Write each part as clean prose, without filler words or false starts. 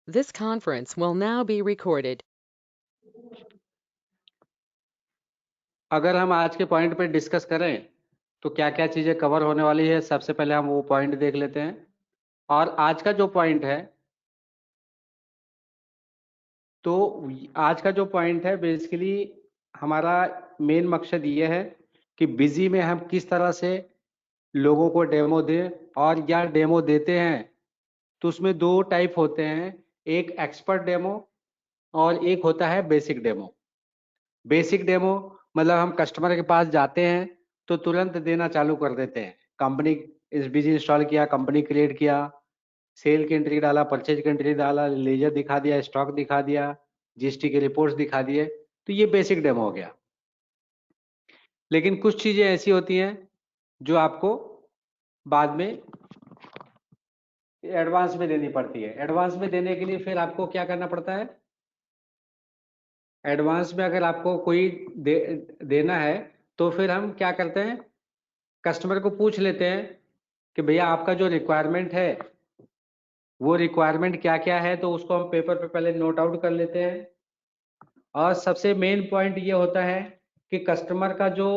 This conference will now be recorded. अगर हम आज के पॉइंट पे डिस्कस करें तो क्या क्या चीजें कवर होने वाली है, सबसे पहले हम वो पॉइंट देख लेते हैं। और आज का जो पॉइंट है, तो आज का जो पॉइंट है बेसिकली हमारा मेन मकसद ये है कि बिजी में हम किस तरह से लोगों को डेमो दें, और या डेमो देते हैं तो उसमें दो टाइप होते हैं, एक एक्सपर्ट डेमो और एक होता है बेसिक डेमो। बेसिक डेमो मतलब हम कस्टमर के पास जाते हैं तो तुरंत देना चालू कर देते हैं। कंपनी इस बीजी इंस्टॉल किया, कंपनी क्रिएट किया, सेल की एंट्री डाला, परचेज की एंट्री डाला, लेजर दिखा दिया, स्टॉक दिखा दिया, जीएसटी के रिपोर्ट्स दिखा दिए, तो ये बेसिक डेमो हो गया। लेकिन कुछ चीजें ऐसी होती हैं जो आपको बाद में एडवांस में देनी पड़ती है। एडवांस में देने के लिए फिर आपको क्या करना पड़ता है, एडवांस में अगर आपको कोई देना है तो फिर हम क्या करते हैं, कस्टमर को पूछ लेते हैं कि भैया आपका जो रिक्वायरमेंट है वो रिक्वायरमेंट क्या क्या है, तो उसको हम पेपर पे पहले नोट आउट कर लेते हैं। और सबसे मेन पॉइंट ये होता है कि कस्टमर का जो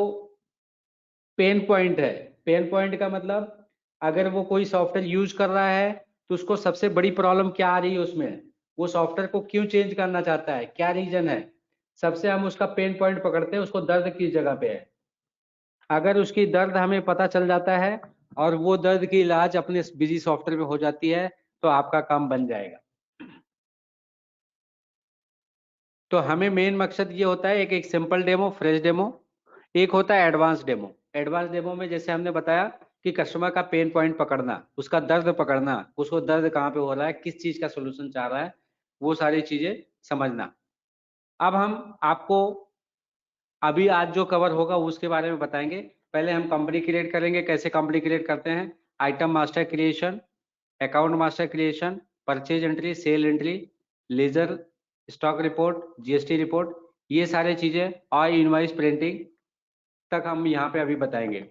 पेन पॉइंट है, पेन पॉइंट का मतलब अगर वो कोई सॉफ्टवेयर यूज कर रहा है तो उसको सबसे बड़ी प्रॉब्लम क्या आ रही है, उसमें वो सॉफ्टवेयर को क्यों चेंज करना चाहता है, क्या रीजन है, सबसे हम उसका पेन पॉइंट पकड़ते हैं, उसको दर्द किस जगह पे है। अगर उसकी दर्द हमें पता चल जाता है और वो दर्द की इलाज अपने बिजी सॉफ्टवेयर में हो जाती है तो आपका काम बन जाएगा। तो हमें मेन मकसद ये होता है, एक सिंपल डेमो, फ्रेश डेमो, एक होता है एडवांस डेमो। एडवांस डेमो में जैसे हमने बताया कि कस्टमर का पेन पॉइंट पकड़ना, उसका दर्द पकड़ना, उसको दर्द कहाँ पे हो रहा है, किस चीज का सोल्यूशन चाह रहा है, वो सारी चीजें समझना। अब हम आपको अभी आज जो कवर होगा उसके बारे में बताएंगे। पहले हम कंपनी क्रिएट करेंगे, कैसे कंपनी क्रिएट करते हैं, item master creation, account master creation, purchase entry, sale entry, ledger, stock report, GST report, ये सारी चीजें और इनवॉइस प्रिंटिंग तक हम यहाँ पे अभी बताएंगे।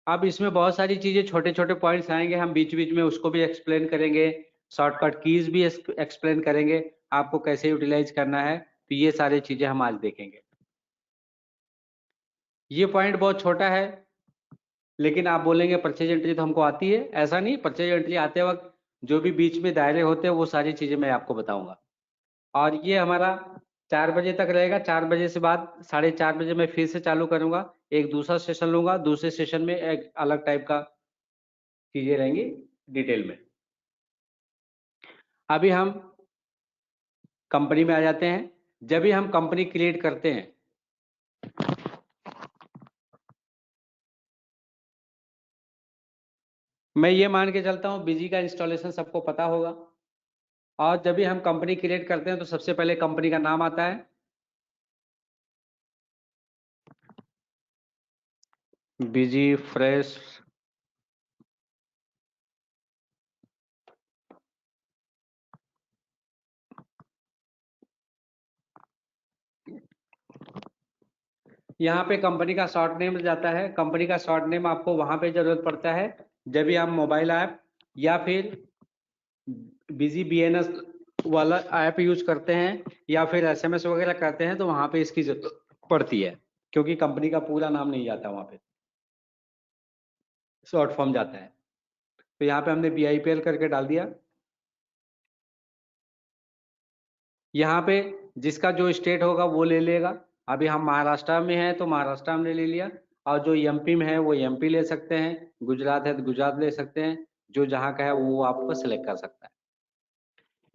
अब इसमें बहुत सारी चीजें, छोटे छोटे पॉइंट्स आएंगे, हम बीच बीच में उसको भी एक्सप्लेन करेंगे, शॉर्टकट कीज भी एक्सप्लेन करेंगे, आपको कैसे यूटिलाइज करना है, तो ये सारी चीजें हम आज देखेंगे। ये पॉइंट बहुत छोटा है, लेकिन आप बोलेंगे परचेज एंट्री तो हमको आती है, ऐसा नहीं। परचेज एंट्री आते वक्त जो भी बीच में दायरे होते हैं वो सारी चीजें मैं आपको बताऊंगा। और ये हमारा 4 बजे तक रहेगा। 4 बजे से बाद 4:30 बजे मैं फिर से चालू करूंगा, एक दूसरा सेशन लूंगा, दूसरे सेशन में एक अलग टाइप का चीजें रहेंगी डिटेल में। अभी हम कंपनी में आ जाते हैं। जब भी हम कंपनी क्रिएट करते हैं, मैं ये मान के चलता हूँ बिजी का इंस्टॉलेशन सबको पता होगा। और जब भी हम कंपनी क्रिएट करते हैं तो सबसे पहले कंपनी का नाम आता है, बिजी फ्रेश। यहाँ पे कंपनी का शॉर्ट नेम जाता है। कंपनी का शॉर्ट नेम आपको वहां पे जरूरत पड़ता है जब भी आप मोबाइल ऐप या फिर बिजी बीएनएस वाला ऐप यूज करते हैं या फिर एसएमएस वगैरह करते हैं, तो वहां पे इसकी जरूरत पड़ती है, क्योंकि कंपनी का पूरा नाम नहीं जाता वहां पे, शॉर्ट फॉर्म जाता है। तो यहाँ पे हमने बीआईपीएल करके डाल दिया। यहाँ पे जिसका जो स्टेट होगा वो ले लेगा। अभी हम महाराष्ट्र में हैं तो महाराष्ट्र हमने ले लिया, और जो एमपी में है वो एमपी ले सकते हैं, गुजरात है तो गुजरात ले सकते हैं, जो जहाँ का है वो आपको सिलेक्ट कर सकता है।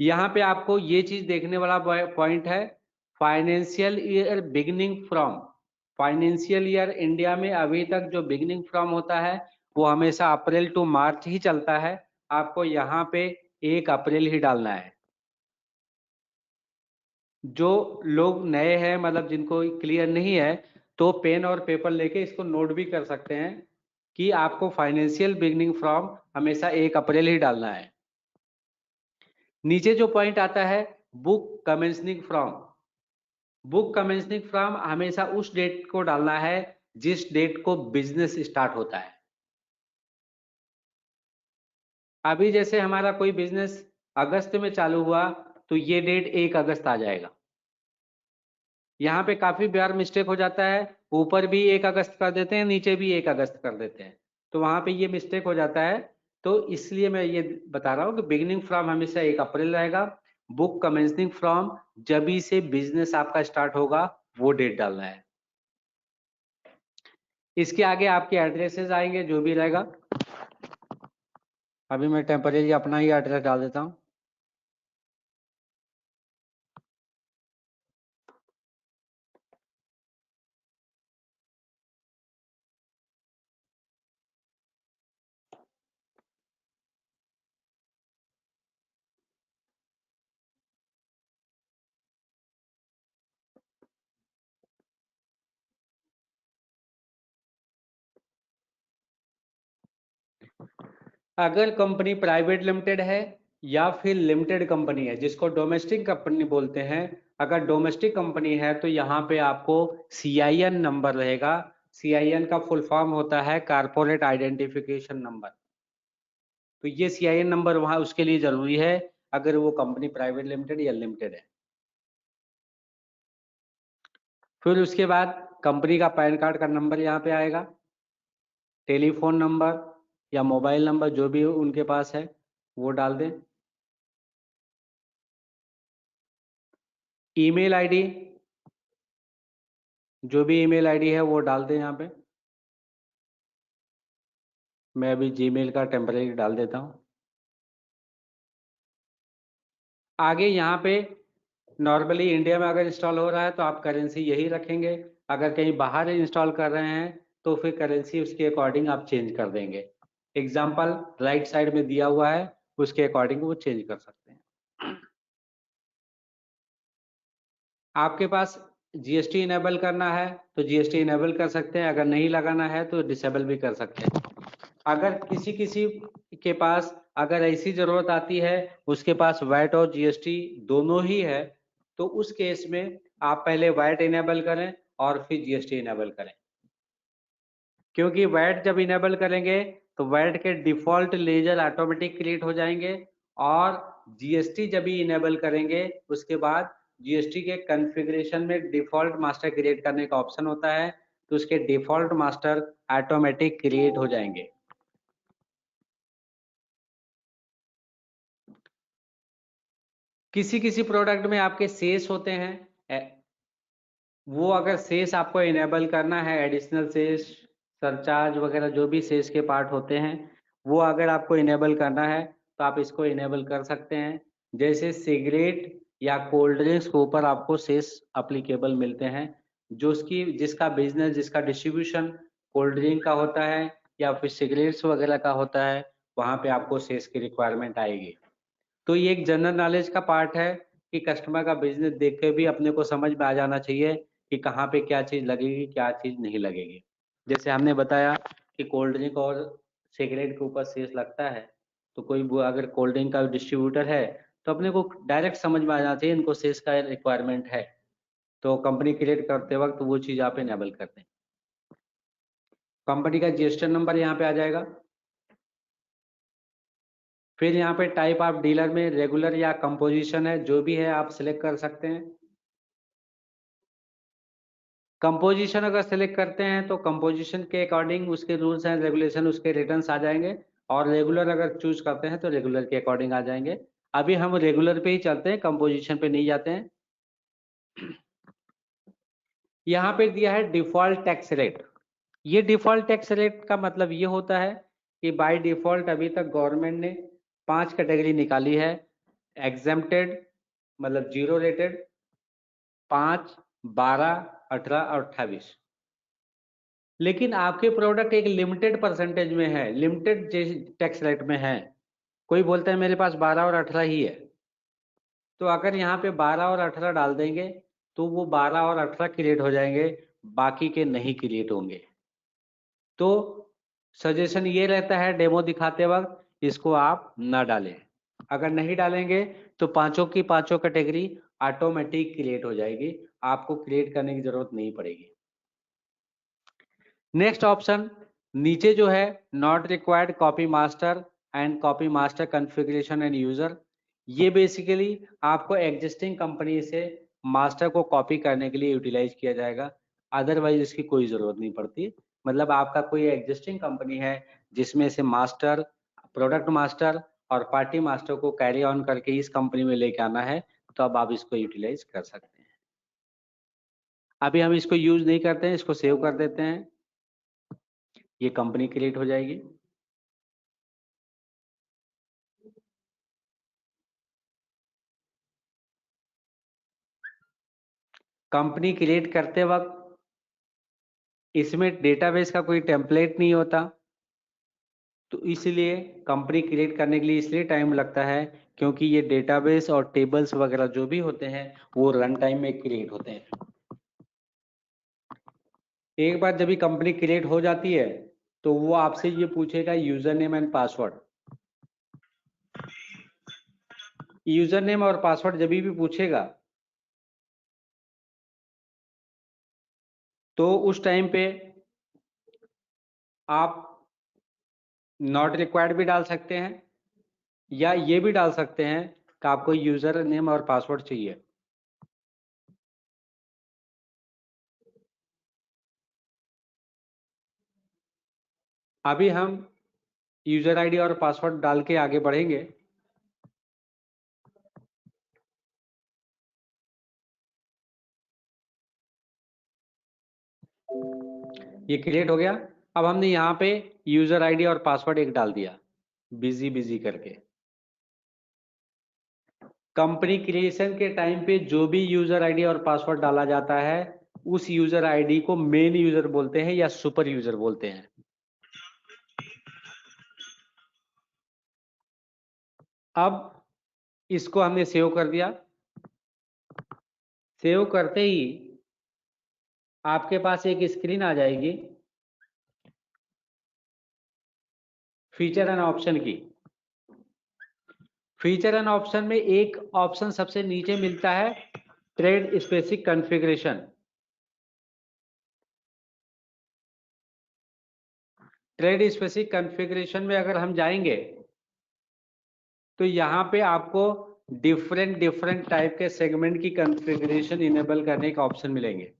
यहाँ पे आपको ये चीज देखने वाला पॉइंट है, financial year beginning from. Financial year India में अभी तक जो बिगिनिंग फ्रॉम होता है वो हमेशा अप्रैल टू मार्च ही चलता है। आपको यहाँ पे 1 अप्रैल ही डालना है। जो लोग नए हैं, मतलब जिनको क्लियर नहीं है, तो पेन और पेपर लेके इसको नोट भी कर सकते हैं कि आपको फाइनेंशियल बिगिनिंग फ्रॉम हमेशा 1 अप्रैल ही डालना है। नीचे जो पॉइंट आता है, बुक कमेंसनिंग फ्रॉम। बुक कमेंसनिंग फ्रॉम हमेशा उस डेट को डालना है जिस डेट को बिजनेस स्टार्ट होता है। अभी जैसे हमारा कोई बिजनेस अगस्त में चालू हुआ तो ये डेट 1 अगस्त आ जाएगा। यहाँ पे काफी बार मिस्टेक हो जाता है, ऊपर भी 1 अगस्त कर देते हैं, नीचे भी 1 अगस्त कर देते हैं, तो वहां पे ये मिस्टेक हो जाता है। तो इसलिए मैं ये बता रहा हूँ कि बिगिनिंग फ्रॉम हमेशा 1 अप्रैल रहेगा। बुक कमेंसिंग फ्रॉम जब ही से बिजनेस आपका स्टार्ट होगा वो डेट डालना है। इसके आगे आपके एड्रेसेस आएंगे जो भी रहेगा। अभी मैं टेम्परेरी अपना ही एड्रेस डाल देता हूँ। अगर कंपनी प्राइवेट लिमिटेड है या फिर लिमिटेड कंपनी है, जिसको डोमेस्टिक कंपनी बोलते हैं, अगर डोमेस्टिक कंपनी है तो यहाँ पे आपको CIN नंबर रहेगा। CIN का फुल फॉर्म होता है कारपोरेट आइडेंटिफिकेशन नंबर। तो ये CIN नंबर वहां उसके लिए जरूरी है अगर वो कंपनी प्राइवेट लिमिटेड या लिमिटेड है। फिर उसके बाद कंपनी का पैन कार्ड का नंबर यहाँ पे आएगा, टेलीफोन नंबर या मोबाइल नंबर जो भी उनके पास है वो डाल दें। ईमेल आईडी, जो भी ईमेल आईडी है वो डाल दें यहाँ पे। मैं अभी जीमेल का टेम्परेरी डाल देता हूँ। आगे यहाँ पे नॉर्मली इंडिया में अगर इंस्टॉल हो रहा है तो आप करेंसी यही रखेंगे, अगर कहीं बाहर इंस्टॉल कर रहे हैं तो फिर करेंसी उसके अकॉर्डिंग आप चेंज कर देंगे। एग्जाम्पल राइट साइड में दिया हुआ है, उसके अकॉर्डिंग वो चेंज कर सकते हैं। आपके पास GST इनेबल करना है तो GST इनेबल कर सकते हैं, अगर नहीं लगाना है तो डिसेबल भी कर सकते हैं। अगर किसी किसी के पास अगर ऐसी जरूरत आती है उसके पास वैट और GST दोनों ही है, तो उस केस में आप पहले वैट इनेबल करें और फिर GST इनेबल करें। क्योंकि वैट जब इनेबल करेंगे तो वैट के डिफॉल्ट लेजर ऑटोमेटिक क्रिएट हो जाएंगे, और GST जब भी इनेबल करेंगे उसके बाद GST के कॉन्फ़िगरेशन में डिफॉल्ट मास्टर क्रिएट करने का ऑप्शन होता है, तो उसके डिफॉल्ट मास्टर ऑटोमेटिक क्रिएट हो जाएंगे। किसी किसी प्रोडक्ट में आपके सेस होते हैं, वो अगर सेस आपको इनेबल करना है, एडिशनल सेस सरचार्ज वगैरह जो भी सेस के पार्ट होते हैं वो अगर आपको इनेबल करना है तो आप इसको इनेबल कर सकते हैं। जैसे सिगरेट या कोल्ड ड्रिंक्स के ऊपर आपको सेस अप्लीकेबल मिलते हैं, जो उसकी जिसका बिजनेस जिसका डिस्ट्रीब्यूशन कोल्ड ड्रिंक का होता है या फिर सिगरेट्स वगैरह का होता है, वहां पे आपको सेस की रिक्वायरमेंट आएगी। तो ये एक जनरल नॉलेज का पार्ट है कि कस्टमर का बिजनेस देख के भी अपने को समझ में आ जाना चाहिए कि कहाँ पे क्या चीज लगेगी क्या चीज नहीं लगेगी। जैसे हमने बताया कि कोल्ड ड्रिंक और सिगरेट के ऊपर सेस लगता है, तो कोई अगर कोल्ड ड्रिंक का डिस्ट्रीब्यूटर है तो अपने को डायरेक्ट समझ में आ जाना चाहिए इनको सेस का रिक्वायरमेंट है, तो कंपनी क्रिएट करते वक्त वो चीज आप इनेबल करते हैं। कंपनी का रजिस्टर नंबर यहाँ पे आ जाएगा। फिर यहाँ पे टाइप ऑफ डीलर में रेगुलर या कंपोजिशन है, जो भी है आप सिलेक्ट कर सकते हैं। कंपोजिशन अगर सिलेक्ट करते हैं तो कंपोजिशन के अकॉर्डिंग उसके रूल्स एंड रेगुलेशन उसके रिटर्न्स आ जाएंगे, और रेगुलर अगर चूज करते हैं तो रेगुलर के अकॉर्डिंग आ जाएंगे। अभी हम रेगुलर पे ही चलते हैं, कंपोजिशन पे नहीं जाते हैं। यहाँ पे दिया है डिफॉल्ट टैक्स रेट। ये डिफॉल्ट टैक्स रेट का मतलब ये होता है कि बाय डिफॉल्ट अभी तक गवर्नमेंट ने 5 कैटेगरी निकाली है। एग्जेम्प्टेड मतलब जीरो रेटेड, 5, 12, 18 और 28। लेकिन आपके प्रोडक्ट एक लिमिटेड परसेंटेज में है, लिमिटेड टैक्स रेट में है। कोई बोलता है मेरे पास 12 और 18 ही है, तो अगर यहाँ पे 12 और 18 डाल देंगे तो वो 12 और 18 क्रिएट हो जाएंगे, बाकी के नहीं क्रिएट होंगे। तो सजेशन ये रहता है डेमो दिखाते वक्त इसको आप ना डालें। अगर नहीं डालेंगे तो पांचों की पांचों कैटेगरी ऑटोमेटिक क्रिएट हो जाएगी, आपको क्रिएट करने की जरूरत नहीं पड़ेगी। नेक्स्ट ऑप्शन नीचे जो है not required copy master and copy master configuration and user, ये बेसिकली आपको एग्जिस्टिंग कंपनी से मास्टर को कॉपी करने के लिए यूटिलाइज किया जाएगा, अदरवाइज इसकी कोई जरूरत नहीं पड़ती। मतलब आपका कोई एग्जिस्टिंग कंपनी है जिसमें से मास्टर, प्रोडक्ट मास्टर और पार्टी मास्टर को कैरी ऑन करके इस कंपनी में लेके आना है, तो अब आप इसको यूटिलाइज कर सकते हैं। अभी हम इसको यूज नहीं करते हैं, इसको सेव कर देते हैं, ये कंपनी क्रिएट हो जाएगी। कंपनी क्रिएट करते वक्त इसमें डेटाबेस का कोई टेम्पलेट नहीं होता, तो इसलिए कंपनी क्रिएट करने के लिए इसलिए टाइम लगता है क्योंकि ये डेटाबेस और टेबल्स वगैरह जो भी होते हैं वो रन टाइम में क्रिएट होते हैं। एक बार जब भी कंपनी क्रिएट हो जाती है तो वो आपसे ये पूछेगा user name and password. User name और पासवर्ड जब भी पूछेगा तो उस टाइम पे आप नॉट रिक्वायर्ड भी डाल सकते हैं या ये भी डाल सकते हैं कि आपको यूजर नेम और पासवर्ड चाहिए। अभी हम यूजर आईडी और पासवर्ड डाल के आगे बढ़ेंगे। ये क्रिएट हो गया। अब हमने यहाँ पे यूजर आईडी और पासवर्ड एक डाल दिया बिजी बिजी करके। कंपनी क्रिएशन के टाइम पे जो भी यूजर आईडी और पासवर्ड डाला जाता है उस यूजर आईडी को मेन यूजर बोलते हैं या सुपर यूजर बोलते हैं। अब इसको हमने सेव कर दिया। सेव करते ही आपके पास एक स्क्रीन आ जाएगी फीचर एंड ऑप्शन की। फीचर एंड ऑप्शन में एक ऑप्शन सबसे नीचे मिलता है trade specific configuration. Trade specific configuration में अगर हम जाएंगे तो यहाँ पे आपको डिफरेंट टाइप के सेगमेंट की कॉन्फ़िगरेशन इनेबल करने का ऑप्शन मिलेंगे।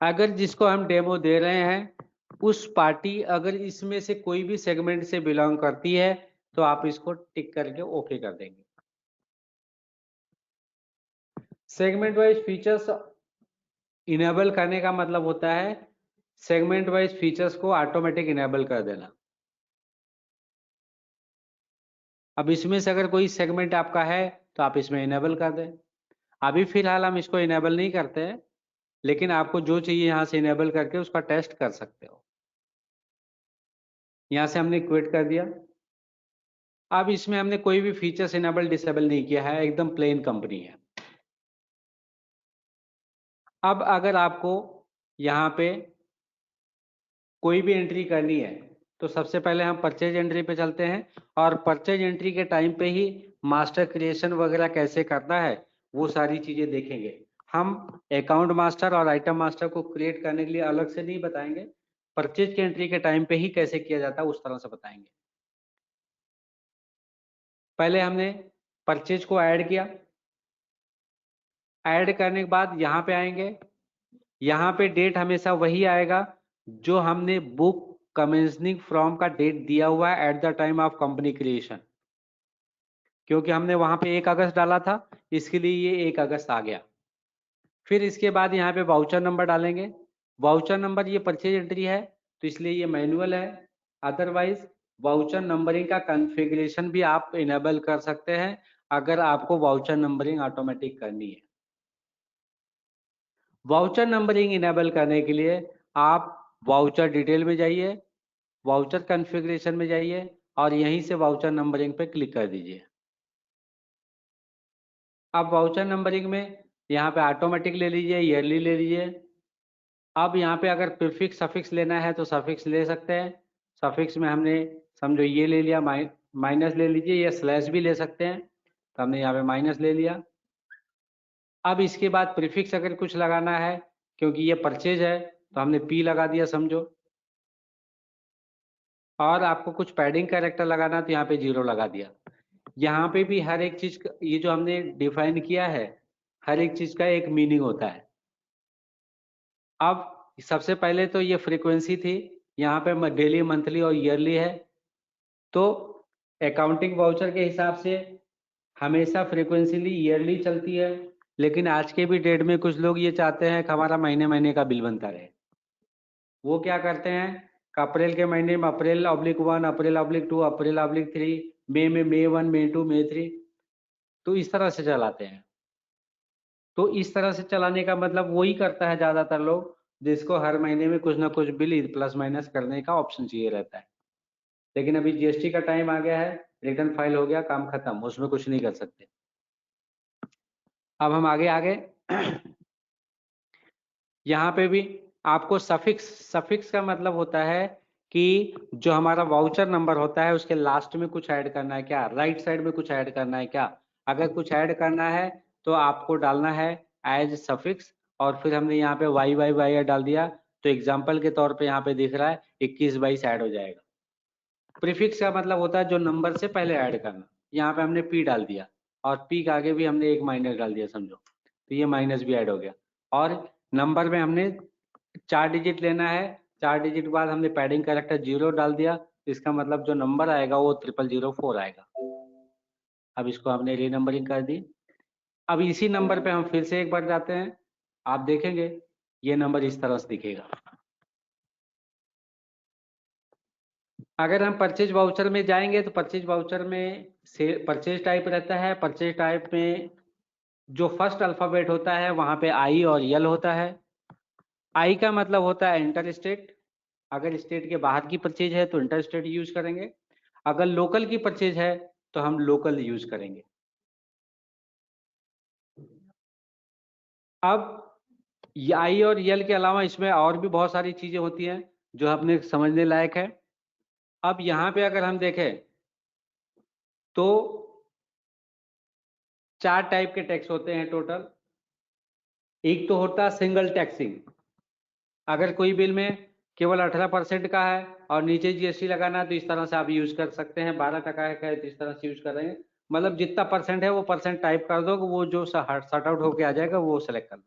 अगर जिसको हम डेमो दे रहे हैं उस पार्टी अगर इसमें से कोई भी सेगमेंट से बिलोंग करती है तो आप इसको टिक करके ओके कर देंगे। सेगमेंट वाइज फीचर्स इनेबल करने का मतलब होता है सेगमेंट वाइज फीचर्स को ऑटोमेटिक इनेबल कर देना। अब इसमें से अगर कोई सेगमेंट आपका है तो आप इसमें इनेबल कर दें। अभी फिलहाल हम इसको इनेबल नहीं करते हैं, लेकिन आपको जो चाहिए यहाँ से इनेबल करके उसका टेस्ट कर सकते हो। यहाँ से हमने क्विट कर दिया। अब इसमें हमने कोई भी फीचर्स इनेबल डिसेबल नहीं किया है, एकदम प्लेन कंपनी है। अब अगर आपको यहाँ पे कोई भी एंट्री करनी है तो सबसे पहले हम परचेज एंट्री पे चलते हैं और परचेज एंट्री के टाइम पे ही मास्टर क्रिएशन वगैरह कैसे करना है वो सारी चीजें देखेंगे। हम अकाउंट मास्टर और आइटम मास्टर को क्रिएट करने के लिए अलग से नहीं बताएंगे, परचेज की एंट्री के टाइम पे ही कैसे किया जाता है उस तरह से बताएंगे। पहले हमने परचेज को ऐड किया। ऐड करने के बाद यहाँ पे आएंगे। यहाँ पे डेट हमेशा वही आएगा जो हमने बुक कमेंसनिंग फ्रॉम का डेट दिया हुआ है at the time of company creation, क्योंकि हमने वहां पे 1 अगस्त डाला था इसके लिए ये 1 अगस्त आ गया। फिर इसके बाद यहाँ पे वाउचर नंबर डालेंगे। वाउचर नंबर ये परचेज एंट्री है तो इसलिए ये मैनुअल है, अदरवाइज वाउचर नंबरिंग का कॉन्फ़िगरेशन भी आप इनेबल कर सकते हैं अगर आपको वाउचर नंबरिंग ऑटोमेटिक करनी है। वाउचर नंबरिंग इनेबल करने के लिए आप वाउचर डिटेल में जाइए, वाउचर कॉन्फ़िगरेशन में जाइए और यहीं से वाउचर नंबरिंग पे क्लिक कर दीजिए। अब वाउचर नंबरिंग में यहाँ पे ऑटोमेटिक ले लीजिए, ईयरली ले लीजिए। अब यहाँ पे अगर प्रीफिक्स सफिक्स लेना है तो सफिक्स ले सकते हैं। सफिक्स में हमने समझो ये ले लिया, माइनस ले लीजिए या स्लैश भी ले सकते हैं, तो हमने यहाँ पे माइनस ले लिया। अब इसके बाद प्रीफिक्स अगर कुछ लगाना है क्योंकि ये परचेज है तो हमने पी लगा दिया समझो। और आपको कुछ पैडिंग कैरेक्टर लगाना तो यहाँ पे 0 लगा दिया। यहाँ पे भी हर एक चीज ये जो हमने डिफाइन किया है, हर एक चीज का एक मीनिंग होता है। अब सबसे पहले तो ये फ्रीक्वेंसी थी, यहाँ पे डेली, मंथली और ईयरली है। तो अकाउंटिंग वाउचर के हिसाब से हमेशा फ्रीक्वेंसीली ईयरली चलती है, लेकिन आज के भी डेट में कुछ लोग ये चाहते हैं कि हमारा महीने महीने का बिल बनता रहे। वो क्या करते हैं कि अप्रैल के महीने में अप्रैल/1, अप्रैल/2, अप्रैल/3, मई में May 1, May 2, May 3, तो इस तरह से चलाते हैं। तो इस तरह से चलाने का मतलब वही करता है ज्यादातर लोग, जिसको हर महीने में कुछ ना कुछ बिल प्लस माइनस करने का ऑप्शन चाहिए रहता है। लेकिन अभी जीएसटी का टाइम आ गया है, रिटर्न फाइल हो गया, काम खत्म, उसमें कुछ नहीं कर सकते। अब हम आगे यहाँ पे भी आपको सफिक्स का मतलब होता है कि जो हमारा वाउचर नंबर होता है उसके लास्ट में कुछ ऐड करना है क्या, राइट साइड में कुछ ऐड करना है क्या। अगर कुछ ऐड करना है तो आपको डालना है एज सफिक्स, और फिर हमने यहाँ पे वाई डाल दिया, तो एग्जाम्पल के तौर पे यहाँ पे दिख रहा है 21/22 ऐड हो जाएगा। प्रीफिक्स का मतलब होता है जो नंबर से पहले ऐड करना, यहाँ पे हमने पी डाल दिया, और पी के आगे भी हमने एक माइनस डाल दिया समझो, तो ये माइनस भी ऐड हो गया। और नंबर में हमने 4 डिजिट लेना है, 4 डिजिट के बाद हमने पैडिंग कैरेक्टर 0 डाल दिया, इसका मतलब जो नंबर आएगा वो 0004 आएगा। अब इसको हमने रीनंबरिंग कर दी। अब इसी नंबर पे हम फिर से एक बार जाते हैं, आप देखेंगे ये नंबर इस तरह से दिखेगा। अगर हम परचेज वाउचर में जाएंगे तो परचेज वाउचर में से परचेज टाइप रहता है। परचेज टाइप में जो फर्स्ट अल्फाबेट होता है वहां पे आई और यल होता है। आई का मतलब होता है इंटर स्टेट, अगर स्टेट के बाहर की परचेज है तो इंटर स्टेट यूज करेंगे, अगर लोकल की परचेज है तो हम लोकल यूज करेंगे। अब आई और यल के अलावा इसमें और भी बहुत सारी चीजें होती हैं जो अपने समझने लायक है। अब यहाँ पे अगर हम देखें तो 4 टाइप के टैक्स होते हैं टोटल। एक तो होता है सिंगल टैक्सिंग, अगर कोई बिल में केवल 18% का है और नीचे जीएसटी लगाना है तो इस तरह से आप यूज कर सकते हैं। 12% है तो इस तरह से यूज कर रहे हैं, मतलब जितना परसेंट है वो परसेंट टाइप कर दो, वो जो सॉर्ट आउट होके आ जाएगा वो सेलेक्ट कर लो।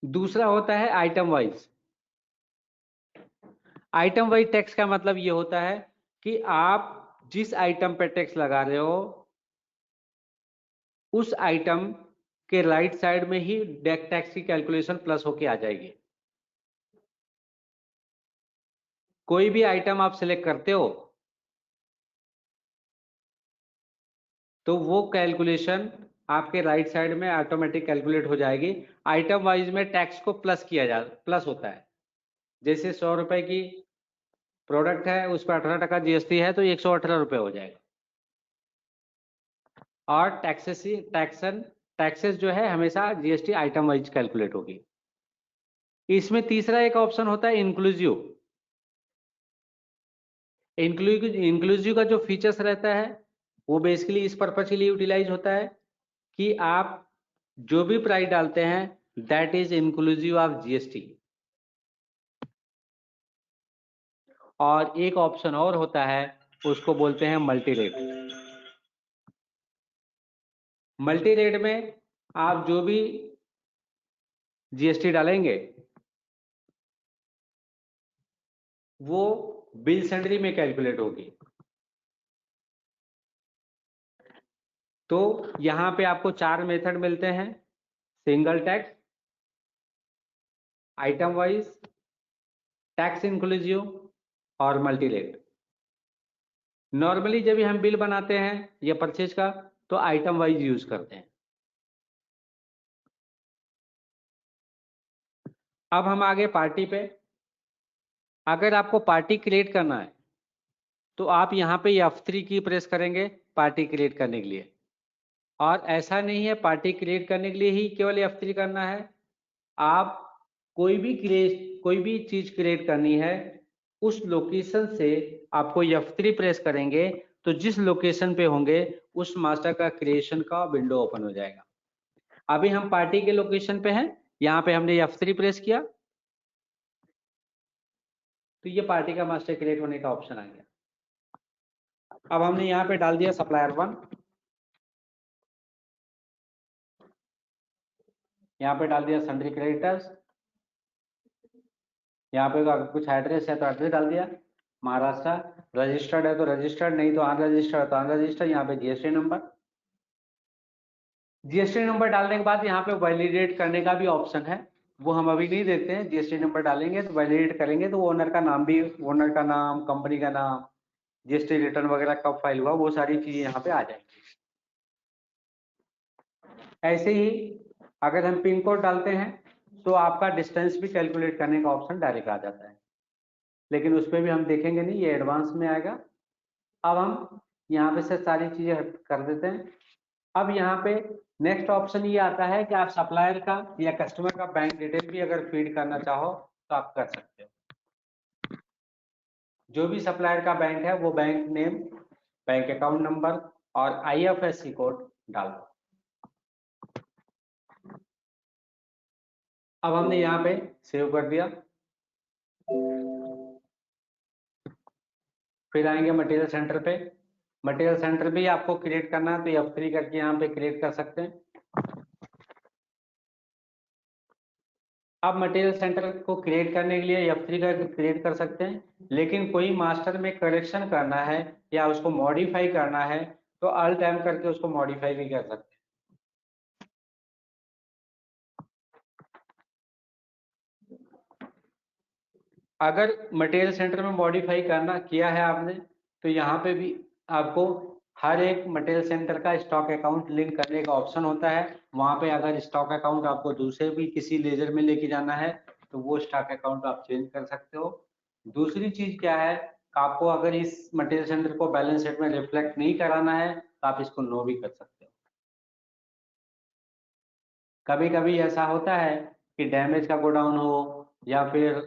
दूसरा होता है item wise. Item wise tax का मतलब ये होता है कि आप जिस आइटम पे टैक्स लगा रहे हो उस आइटम के राइट साइड में ही टैक्स की कैलकुलेशन प्लस होके आ जाएगी। कोई भी आइटम आप सिलेक्ट करते हो तो वो कैलकुलेशन आपके राइट साइड में ऑटोमेटिक कैलकुलेट हो जाएगी। आइटम वाइज में टैक्स को प्लस होता है। जैसे 100 रुपए की प्रोडक्ट है उस पर 18% जीएसटी है तो 118 रुपए हो जाएगा। और टैक्सेस जो है हमेशा जीएसटी आइटम वाइज कैलकुलेट होगी। इसमें तीसरा एक ऑप्शन होता है इंक्लूसिव। इंक्लूसिव का जो फीचर्स रहता है वो बेसिकली इस पर्पज के लिए यूटिलाइज होता है कि आप जो भी प्राइस डालते हैं that is inclusive of GST. और एक ऑप्शन और होता है उसको बोलते हैं मल्टी रेट। मल्टी रेट में आप जो भी जीएसटी डालेंगे वो बिल सेंडरी में कैलकुलेट होगी। तो यहां पे आपको 4 मेथड मिलते हैं, single tax, item wise, tax inclusive और मल्टी रेट। नॉर्मली जब भी हम बिल बनाते हैं या परचेज का तो आइटम वाइज यूज करते हैं। अब हम आगे पार्टी पे। अगर आपको पार्टी क्रिएट करना है तो आप यहाँ पे F3 की प्रेस करेंगे पार्टी क्रिएट करने के लिए। और ऐसा नहीं है पार्टी क्रिएट करने के लिए ही केवल F3 करना है, आप कोई भी चीज क्रिएट करनी है उस लोकेशन से आपको F3 प्रेस करेंगे तो जिस लोकेशन पे होंगे उस मास्टर का क्रिएशन का विंडो ओपन हो जाएगा। अभी हम पार्टी के लोकेशन पे हैं, यहाँ पे हमने F3 प्रेस किया तो ये पार्टी का मास्टर क्रिएट होने का ऑप्शन आ गया। अब हमने यहाँ पे डाल दिया सप्लायर 1, यहाँ पे डाल दिया सन्ड्री क्रेडिटर्स, यहाँ पे अगर कुछ एड्रेस है तो एड्रेस डाल दिया महाराष्ट्र, रजिस्टर्ड है तो रजिस्टर्ड, नहीं तो अनरजिस्टर्ड है तो अनरजिस्टर्ड, यहाँ पे जीएसटी नंबर। जीएसटी नंबर डालने के बाद यहाँ पे वैलिडेट करने का भी ऑप्शन है, वो हम अभी नहीं देते हैं। जीएसटी नंबर डालेंगे तो वैलिडेट करेंगे तो ओनर का नाम भी, ओनर का नाम, कंपनी का नाम, जीएसटी रिटर्न वगैरह कब फाइल हुआ, वो सारी चीजें यहाँ पे आ जाएंगी। ऐसे ही अगर हम पिन कोड डालते हैं तो आपका डिस्टेंस भी कैलकुलेट करने का ऑप्शन डायरेक्ट आ जाता है, लेकिन उस पर भी हम देखेंगे नहीं, ये एडवांस में आएगा। अब हम यहाँ पे से सारी चीजें हट कर देते हैं। अब यहाँ पे नेक्स्ट ऑप्शन ये आता है कि आप सप्लायर का या कस्टमर का बैंक डिटेल भी अगर फीड करना चाहो तो आप कर सकते हो। जो भी सप्लायर का बैंक है वो bank name, bank account number और IFSC कोड डाल दो। अब हमने यहाँ पे सेव कर दिया। फिर आएंगे मटेरियल सेंटर पे। मटेरियल सेंटर भी आपको क्रिएट करना है तो F3 करके यहाँ पे क्रिएट कर सकते हैं। आप मटेरियल सेंटर को क्रिएट करने के लिए F3 का क्रिएट कर सकते हैं, लेकिन कोई मास्टर में करेक्शन करना है या उसको मॉडिफाई करना है तो ऑल टाइम करके उसको मॉडिफाई भी कर सकते हैं। अगर मटेरियल सेंटर में मॉडिफाई करना किया है आपने तो यहाँ पे भी आपको हर एक मटेरियल सेंटर का स्टॉक अकाउंट लिंक करने का ऑप्शन होता है। वहां पे अगर स्टॉक अकाउंट आपको दूसरे भी किसी लेजर में लेके जाना है तो वो स्टॉक अकाउंट आप चेंज कर सकते हो। दूसरी चीज क्या है, आपको अगर इस मटेरियल सेंटर को बैलेंस शीट में रिफ्लेक्ट नहीं कराना है तो आप इसको नो भी कर सकते हो। कभी कभी ऐसा होता है कि डैमेज का गोडाउन हो या फिर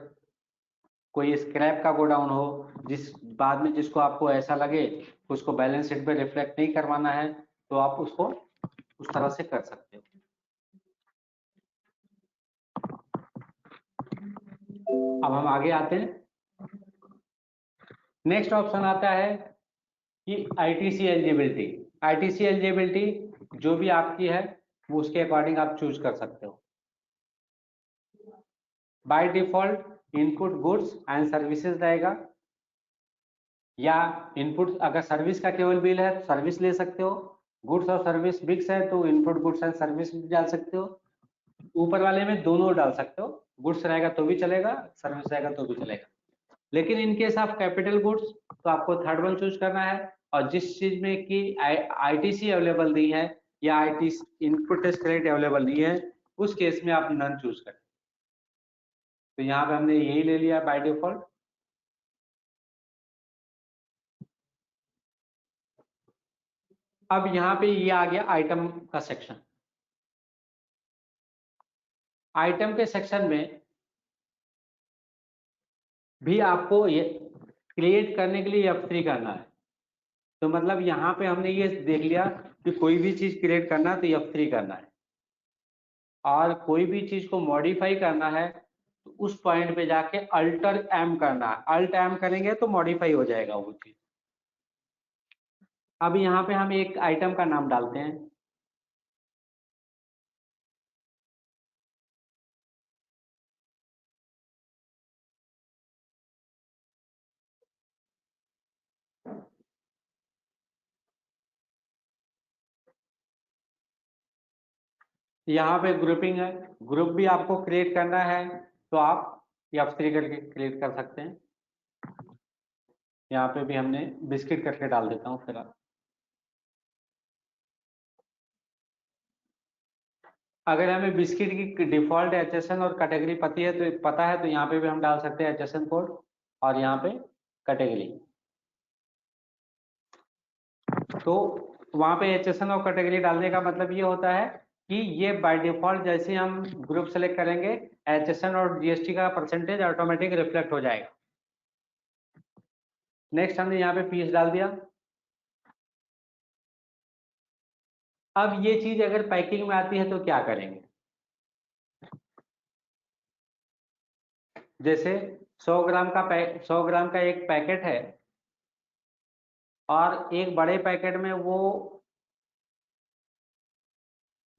कोई स्क्रैप का गोडाउन हो, जिस बाद में जिसको आपको ऐसा लगे उसको बैलेंस शीट पे रिफ्लेक्ट नहीं करवाना है तो आप उसको उस तरह से कर सकते हो। अब हम आगे आते हैं। नेक्स्ट ऑप्शन आता है कि ITC एलिजिबिलिटी। ITC एलिजिबिलिटी जो भी आपकी है वो उसके अकॉर्डिंग आप चूज कर सकते हो। By default input goods and services रहेगा, या इनपुट अगर सर्विस का केवल बिल है तो सर्विस ले सकते हो, गुड्स और सर्विस मिक्स है तो इनपुट गुड्स एंड सर्विस डाल सकते हो। ऊपर वाले में दोनों डाल सकते हो, गुड्स रहेगा तो भी चलेगा, सर्विस रहेगा तो भी चलेगा। लेकिन in case of capital goods तो आपको थर्ड वन चूज करना है, और जिस चीज में कि ITC अवेलेबल नहीं है या ITC input test credit available नहीं है उस केस में आप नन चूज करें। तो यहाँ पे हमने यही ले लिया बाय डिफॉल्ट। अब यहाँ पे ये आ गया आइटम का सेक्शन। आइटम के सेक्शन में भी आपको ये क्रिएट करने के लिए F3 करना है। तो मतलब यहाँ पे हमने ये देख लिया कि कोई भी चीज क्रिएट करना है तो F3 करना है, और कोई भी चीज को मॉडिफाई करना है तो उस पॉइंट पे जाके अल्टर एम करना है। अल्ट एम करेंगे तो मॉडिफाई हो जाएगा वो चीज। अब यहाँ पे हम एक आइटम का नाम डालते हैं। यहाँ पे ग्रुपिंग है, ग्रुप भी आपको क्रिएट करना है तो आप F3 करके क्रिएट कर सकते हैं। यहाँ पे भी हमने बिस्किट करके डाल देता हूँ फिलहाल। अगर हमें बिस्किट की डिफॉल्ट HSN और कैटेगरी पता है तो यहाँ पे भी हम डाल सकते हैं HSN कोड और यहाँ पे कैटेगरी। तो वहां पे HSN और कैटेगरी डालने का मतलब ये होता है कि ये बाय डिफॉल्ट जैसे हम ग्रुप सेलेक्ट करेंगे HSN और GST का परसेंटेज ऑटोमेटिक रिफ्लेक्ट हो जाएगा। नेक्स्ट हमने यहाँ पे पीस डाल दिया। अब ये चीज अगर पैकिंग में आती है तो क्या करेंगे, जैसे 100 ग्राम का एक पैकेट है और एक बड़े पैकेट में वो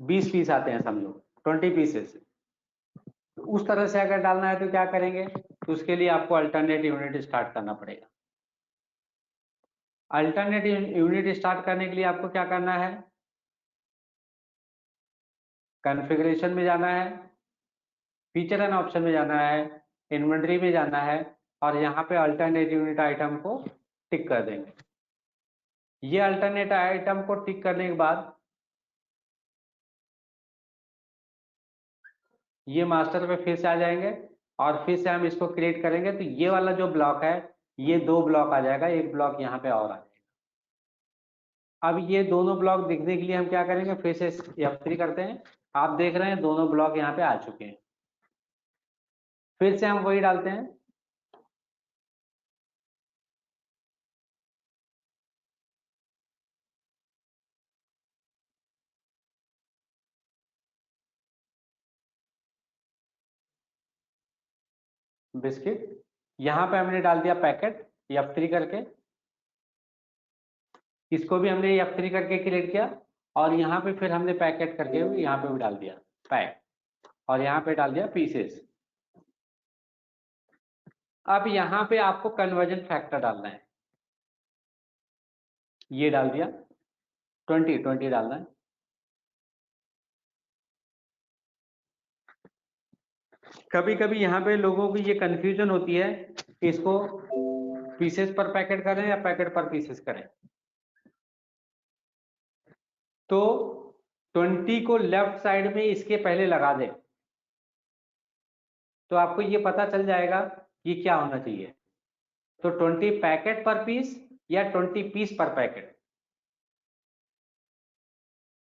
20 पीस आते हैं, समझो 20 पीसेस। उस तरह से अगर डालना है तो क्या करेंगे, तो उसके लिए आपको अल्टरनेट यूनिट स्टार्ट करना पड़ेगा। अल्टरनेट यूनिट स्टार्ट करने के लिए आपको क्या करना है, कॉन्फ़िगरेशन में जाना है, फीचर एंड ऑप्शन में जाना है, इन्वेंटरी में जाना है और यहाँ पे अल्टरनेट यूनिट आइटम को टिक कर देंगे। ये अल्टरनेट आइटम को टिक करने के बाद ये मास्टर पे फिर से आ जाएंगे और फिर से हम इसको क्रिएट करेंगे, तो ये वाला जो ब्लॉक है ये 2 ब्लॉक आ जाएगा, एक ब्लॉक यहाँ पे और आ जाएगा। अब ये दोनों ब्लॉक दिखने के लिए हम क्या करेंगे, फिर से F3 करते हैं। आप देख रहे हैं दोनों ब्लॉक यहाँ पे आ चुके हैं। फिर से हम वही डालते हैं, बिस्किट। यहाँ पे हमने डाल दिया पैकेट F3 करके, इसको भी हमने F3 करके क्रिएट किया और यहाँ पे फिर हमने पैकेट करके भी यहाँ पे भी डाल दिया पैक और यहाँ पे डाल दिया पीसेस। अब यहाँ पे आपको कन्वर्जन फैक्टर डालना है, ये डाल दिया 20 डालना है। कभी कभी यहाँ पे लोगों की ये कंफ्यूजन होती है कि इसको पीसेस पर पैकेट करें या पैकेट पर पीसेस करें। तो 20 को लेफ्ट साइड में इसके पहले लगा दें तो आपको ये पता चल जाएगा कि क्या होना चाहिए। तो 20 पैकेट पर पीस या 20 पीस पर पैकेट।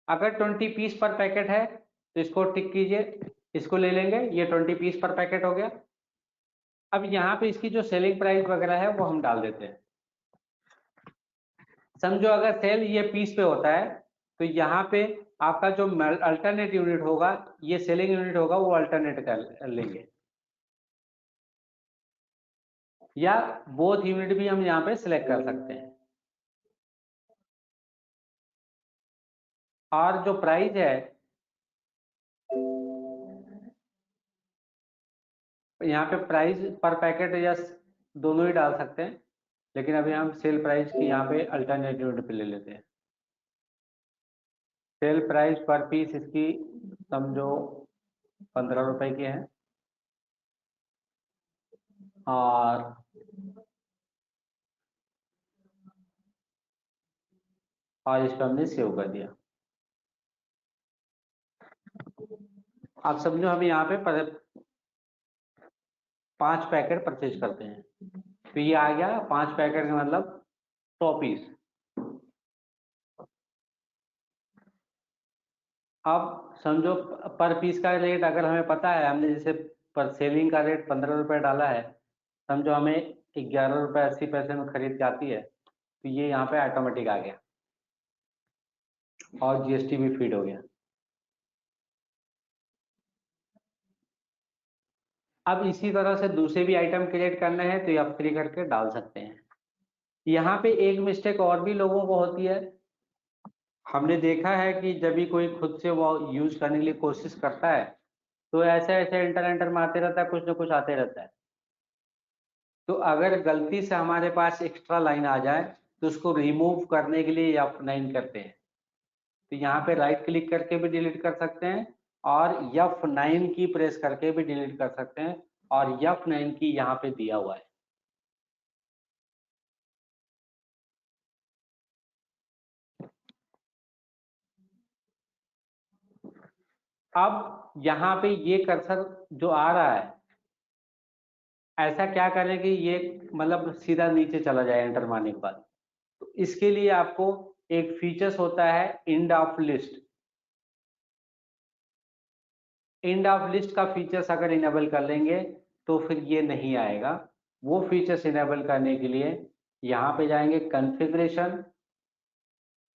अगर 20 पीस पर पैकेट है तो इसको टिक कीजिए, इसको ले लेंगे, ये 20 पीस पर पैकेट हो गया। अब यहाँ पे इसकी जो सेलिंग प्राइस वगैरह है वो हम डाल देते हैं। समझो अगर सेल ये पीस पे होता है तो यहाँ पे आपका जो अल्टरनेट यूनिट होगा, ये सेलिंग यूनिट होगा, वो अल्टरनेट कर लेंगे, या बोथ यूनिट भी हम यहाँ पे सिलेक्ट कर सकते हैं। और जो प्राइस है यहाँ पे प्राइस पर पैकेट या दोनों ही डाल सकते हैं, लेकिन अभी हम सेल प्राइस की यहाँ पे अल्टरनेट यूनिट पे ले लेते हैं। सेल प्राइस पर पीस इसकी समझो 15 रुपए की है और इसको हमने सेव कर दिया। आप समझो हम यहाँ पे 5 पैकेट परचेज करते हैं तो ये आ गया 5 पैकेट का मतलब 100 पीस। अब समझो पर पीस का रेट अगर हमें पता है, हमने जैसे पर सेलिंग का रेट 15 रुपए डाला है, समझो हमें 11 रुपए 80 पैसे में खरीद के आती है तो ये यहाँ पे ऑटोमेटिक आ गया और जीएसटी भी फीड हो गया। अब इसी तरह से दूसरे भी आइटम क्रिएट करने हैं तो F3 करके डाल सकते हैं। यहाँ पे एक मिस्टेक और भी लोगों को होती है, हमने देखा है कि जब भी कोई खुद से वो यूज करने के लिए कोशिश करता है तो ऐसे ऐसे एंटर मारते रहता है, कुछ ना कुछ आते रहता है। तो अगर गलती से हमारे पास एक्स्ट्रा लाइन आ जाए तो उसको रिमूव करने के लिए F9 करते हैं। तो यहाँ पे राइट क्लिक करके भी डिलीट कर सकते हैं और F9 की प्रेस करके भी डिलीट कर सकते हैं और F9 की यहाँ पे दिया हुआ है। अब यहाँ पे ये कर्सर जो आ रहा है, ऐसा क्या करें कि ये मतलब सीधा नीचे चला जाए एंटर मारने के बाद। तो इसके लिए आपको एक फीचर्स होता है end of list. End of list का फीचर्स अगर इनेबल कर लेंगे तो फिर ये नहीं आएगा। वो फीचर्स इनेबल करने के लिए यहाँ पे जाएंगे configuration,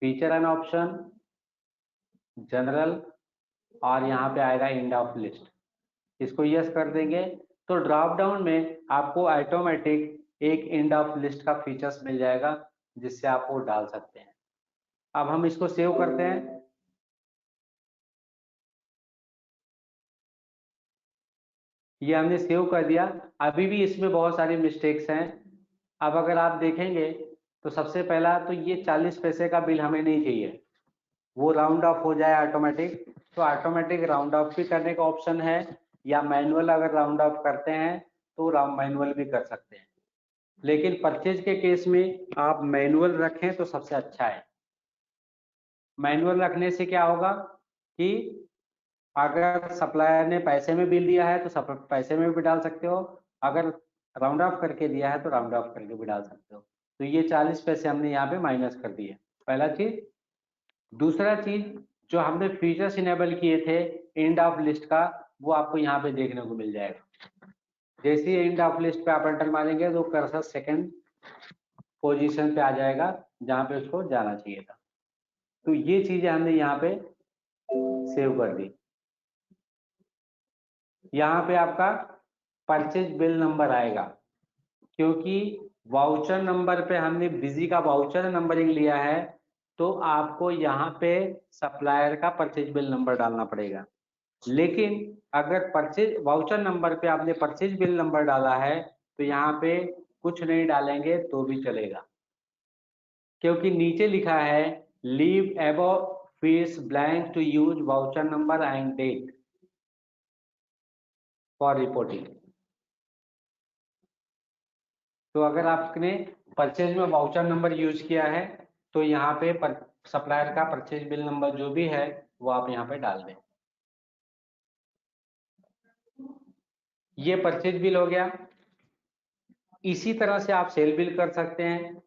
feature and option, general और यहाँ पे आएगा एंड ऑफ लिस्ट। इसको यस कर देंगे तो ड्रॉप डाउन में आपको ऑटोमेटिक एक एंड ऑफ लिस्ट का फीचर्स मिल जाएगा जिससे आप वो डाल सकते हैं। अब हम इसको सेव करते हैं। ये हमने सेव कर दिया। अभी भी इसमें बहुत सारी मिस्टेक्स हैं। अब अगर आप देखेंगे तो सबसे पहला तो ये 40 पैसे का बिल हमें नहीं चाहिए, वो राउंड ऑफ हो जाए ऑटोमेटिक। तो ऑटोमेटिक राउंड ऑफ भी करने का ऑप्शन है, या मैनुअल अगर राउंड ऑफ करते हैं तो मैनुअल भी कर सकते हैं। लेकिन परचेज के केस में आप मैनुअल रखें तो सबसे अच्छा है। मैनुअल रखने से क्या होगा कि अगर सप्लायर ने पैसे में बिल दिया है तो पैसे में भी डाल सकते हो, अगर राउंड ऑफ करके दिया है तो राउंड ऑफ करके भी डाल सकते हो। तो ये 40 पैसे हमने यहाँ पे माइनस कर दिए, पहला चीज। दूसरा चीज, जो हमने फीचर्स इनेबल किए थे एंड ऑफ लिस्ट का, वो आपको यहाँ पे देखने को मिल जाएगा। जैसे ही एंड ऑफ लिस्ट पे आप एंटर मारेंगे तो कर्सर सेकंड पोजीशन पे आ जाएगा जहाँ पे उसको जाना चाहिए था। तो ये चीजें हमने यहाँ पे सेव कर दी। यहाँ पे आपका परचेज बिल नंबर आएगा, क्योंकि वाउचर नंबर पे हमने बिजी का वाउचर नंबरिंग लिया है, तो आपको यहाँ पे सप्लायर का परचेज बिल नंबर डालना पड़ेगा। लेकिन अगर परचेज वाउचर नंबर पे आपने परचेज बिल नंबर डाला है तो यहाँ पे कुछ नहीं डालेंगे तो भी चलेगा, क्योंकि नीचे लिखा है leave above fees blank to use voucher number and date for reporting. तो अगर आपने परचेज में वाउचर नंबर यूज किया है तो यहाँ पे सप्लायर का परचेज बिल नंबर जो भी है वो आप यहाँ पे डाल दें। ये परचेज बिल हो गया। इसी तरह से आप सेल बिल कर सकते हैं।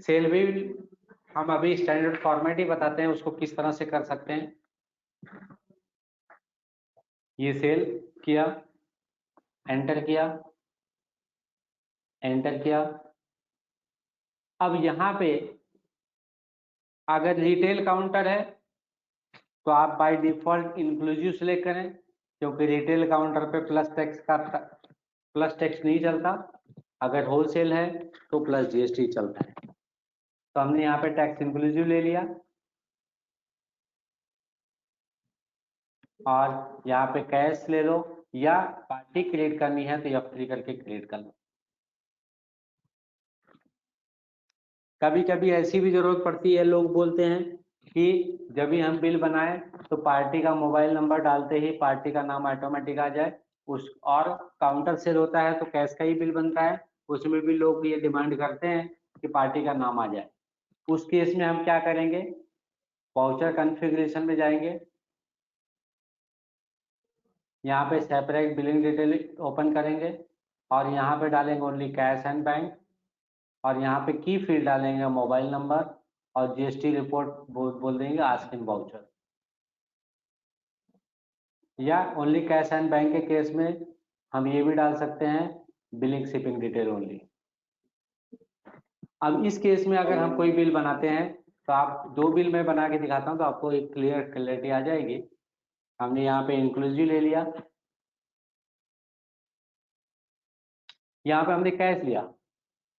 सेल बिल हम अभी स्टैंडर्ड फॉर्मेट ही बताते हैं उसको किस तरह से कर सकते हैं। ये सेल किया, एंटर किया, एंटर किया। अब यहाँ पे अगर रिटेल काउंटर है तो आप बाय डिफॉल्ट इंक्लूसिव सेलेक्ट करें, क्योंकि रिटेल काउंटर पे प्लस टैक्स नहीं चलता। अगर होलसेल है तो प्लस जीएसटी चलता है। तो हमने यहाँ पे टैक्स इंक्लूसिव ले लिया और यहाँ पे कैश ले लो, या पार्टी क्रिएट करनी है तो F3 करके क्रिएट कर लो। कभी कभी ऐसी भी जरूरत पड़ती है, लोग बोलते हैं कि जब भी हम बिल बनाएं तो पार्टी का मोबाइल नंबर डालते ही पार्टी का नाम ऑटोमेटिक आ जाए। उस और काउंटर सेल होता है तो कैश का ही बिल बनता है, उसमें भी लोग ये डिमांड करते हैं कि पार्टी का नाम आ जाए। उस केस में हम क्या करेंगे, वाउचर कॉन्फ़िगरेशन में जाएंगे, यहाँ पे सेपरेट बिलिंग डिटेल ओपन करेंगे और यहाँ पे डालेंगे ओनली कैश एंड बैंक, और यहाँ पे की फील्ड डालेंगे मोबाइल नंबर, और जीएसटी रिपोर्ट बोल देंगे आस्क इन वाउचर। या ओनली कैश एंड बैंक के केस में हम ये भी डाल सकते हैं बिलिंग शिपिंग डिटेल ओनली। अब इस केस में अगर हम कोई बिल बनाते हैं तो आप दो बिल में बना के दिखाता हूँ तो आपको एक क्लियरिटी आ जाएगी। हमने यहाँ पे इंक्लूसिव ले लिया, यहाँ पे हमने कैश लिया।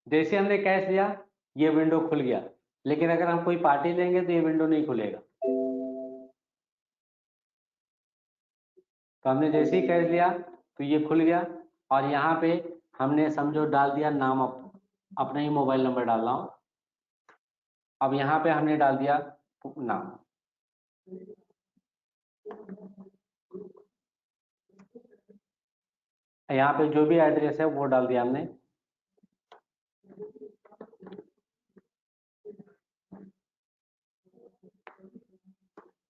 जैसे हमने कैश लिया ये विंडो खुल गया, लेकिन अगर हम कोई पार्टी लेंगे तो ये विंडो नहीं खुलेगा। तो हमने जैसे ही कैश लिया तो ये खुल गया, और यहाँ पे हमने समझो डाल दिया नाम, अपना ही मोबाइल नंबर डाल रहा हूँ। अब यहाँ पे हमने डाल दिया नाम, यहाँ पे जो भी एड्रेस है वो डाल दिया हमने।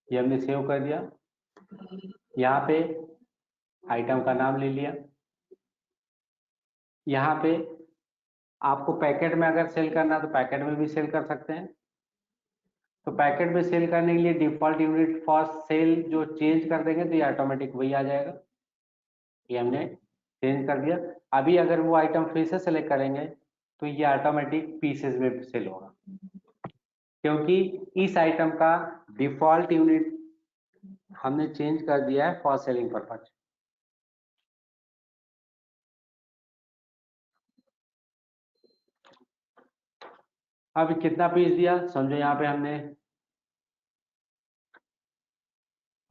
ये हमने सेव कर दिया। यहाँ पे आइटम का नाम ले लिया। यहाँ पे आपको पैकेट में अगर सेल करना तो पैकेट में भी सेल कर सकते हैं। तो पैकेट में सेल करने के लिए डिफॉल्ट यूनिट फॉर सेल जो चेंज कर देंगे तो ये ऑटोमेटिक वही आ जाएगा। ये हमने चेंज कर दिया। अभी अगर वो आइटम फिर से सेलेक्ट करेंगे तो ये ऑटोमेटिक पीसेस में सेल होगा, क्योंकि इस आइटम का डिफॉल्ट यूनिट हमने चेंज कर दिया है फॉर सेलिंग पर्पज। अब कितना पीस दिया, समझो यहाँ पे हमने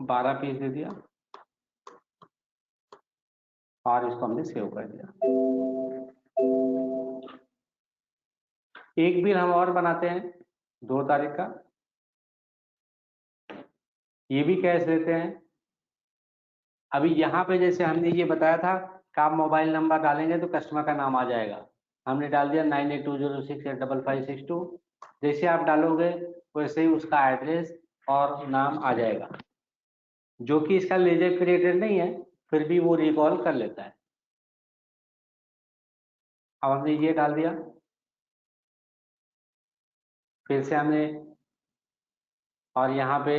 12 पीस दे दिया और इसको हमने सेव कर दिया। एक बिल हम और बनाते हैं 2 तारीख का, ये भी कैश लेते हैं। अभी यहाँ पे जैसे हमने ये बताया था कि आप मोबाइल नंबर डालेंगे तो कस्टमर का नाम आ जाएगा, हमने डाल दिया 9820685562। जैसे आप डालोगे वैसे ही उसका एड्रेस और नाम आ जाएगा, जो कि इसका लेजर क्रिएटेड नहीं है, फिर भी वो रिकॉल कर लेता है। अब हमने ये डाल दिया, फिर से हमने और यहाँ पे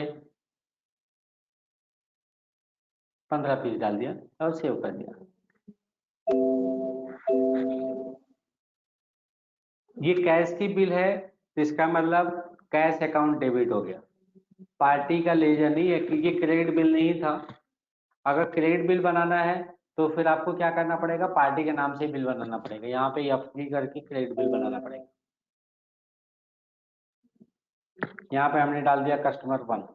15 पीस डाल दिया और सेव कर दिया। ये कैश की बिल है, तो इसका मतलब कैश अकाउंट डेबिट हो गया, पार्टी का लेजर नहीं है, क्योंकि क्रेडिट बिल नहीं था। अगर क्रेडिट बिल बनाना है तो फिर आपको क्या करना पड़ेगा, पार्टी के नाम से बिल बनाना पड़ेगा, यहाँ पे एफडी करके क्रेडिट बिल बनाना पड़ेगा। यहाँ पे हमने डाल दिया कस्टमर 1।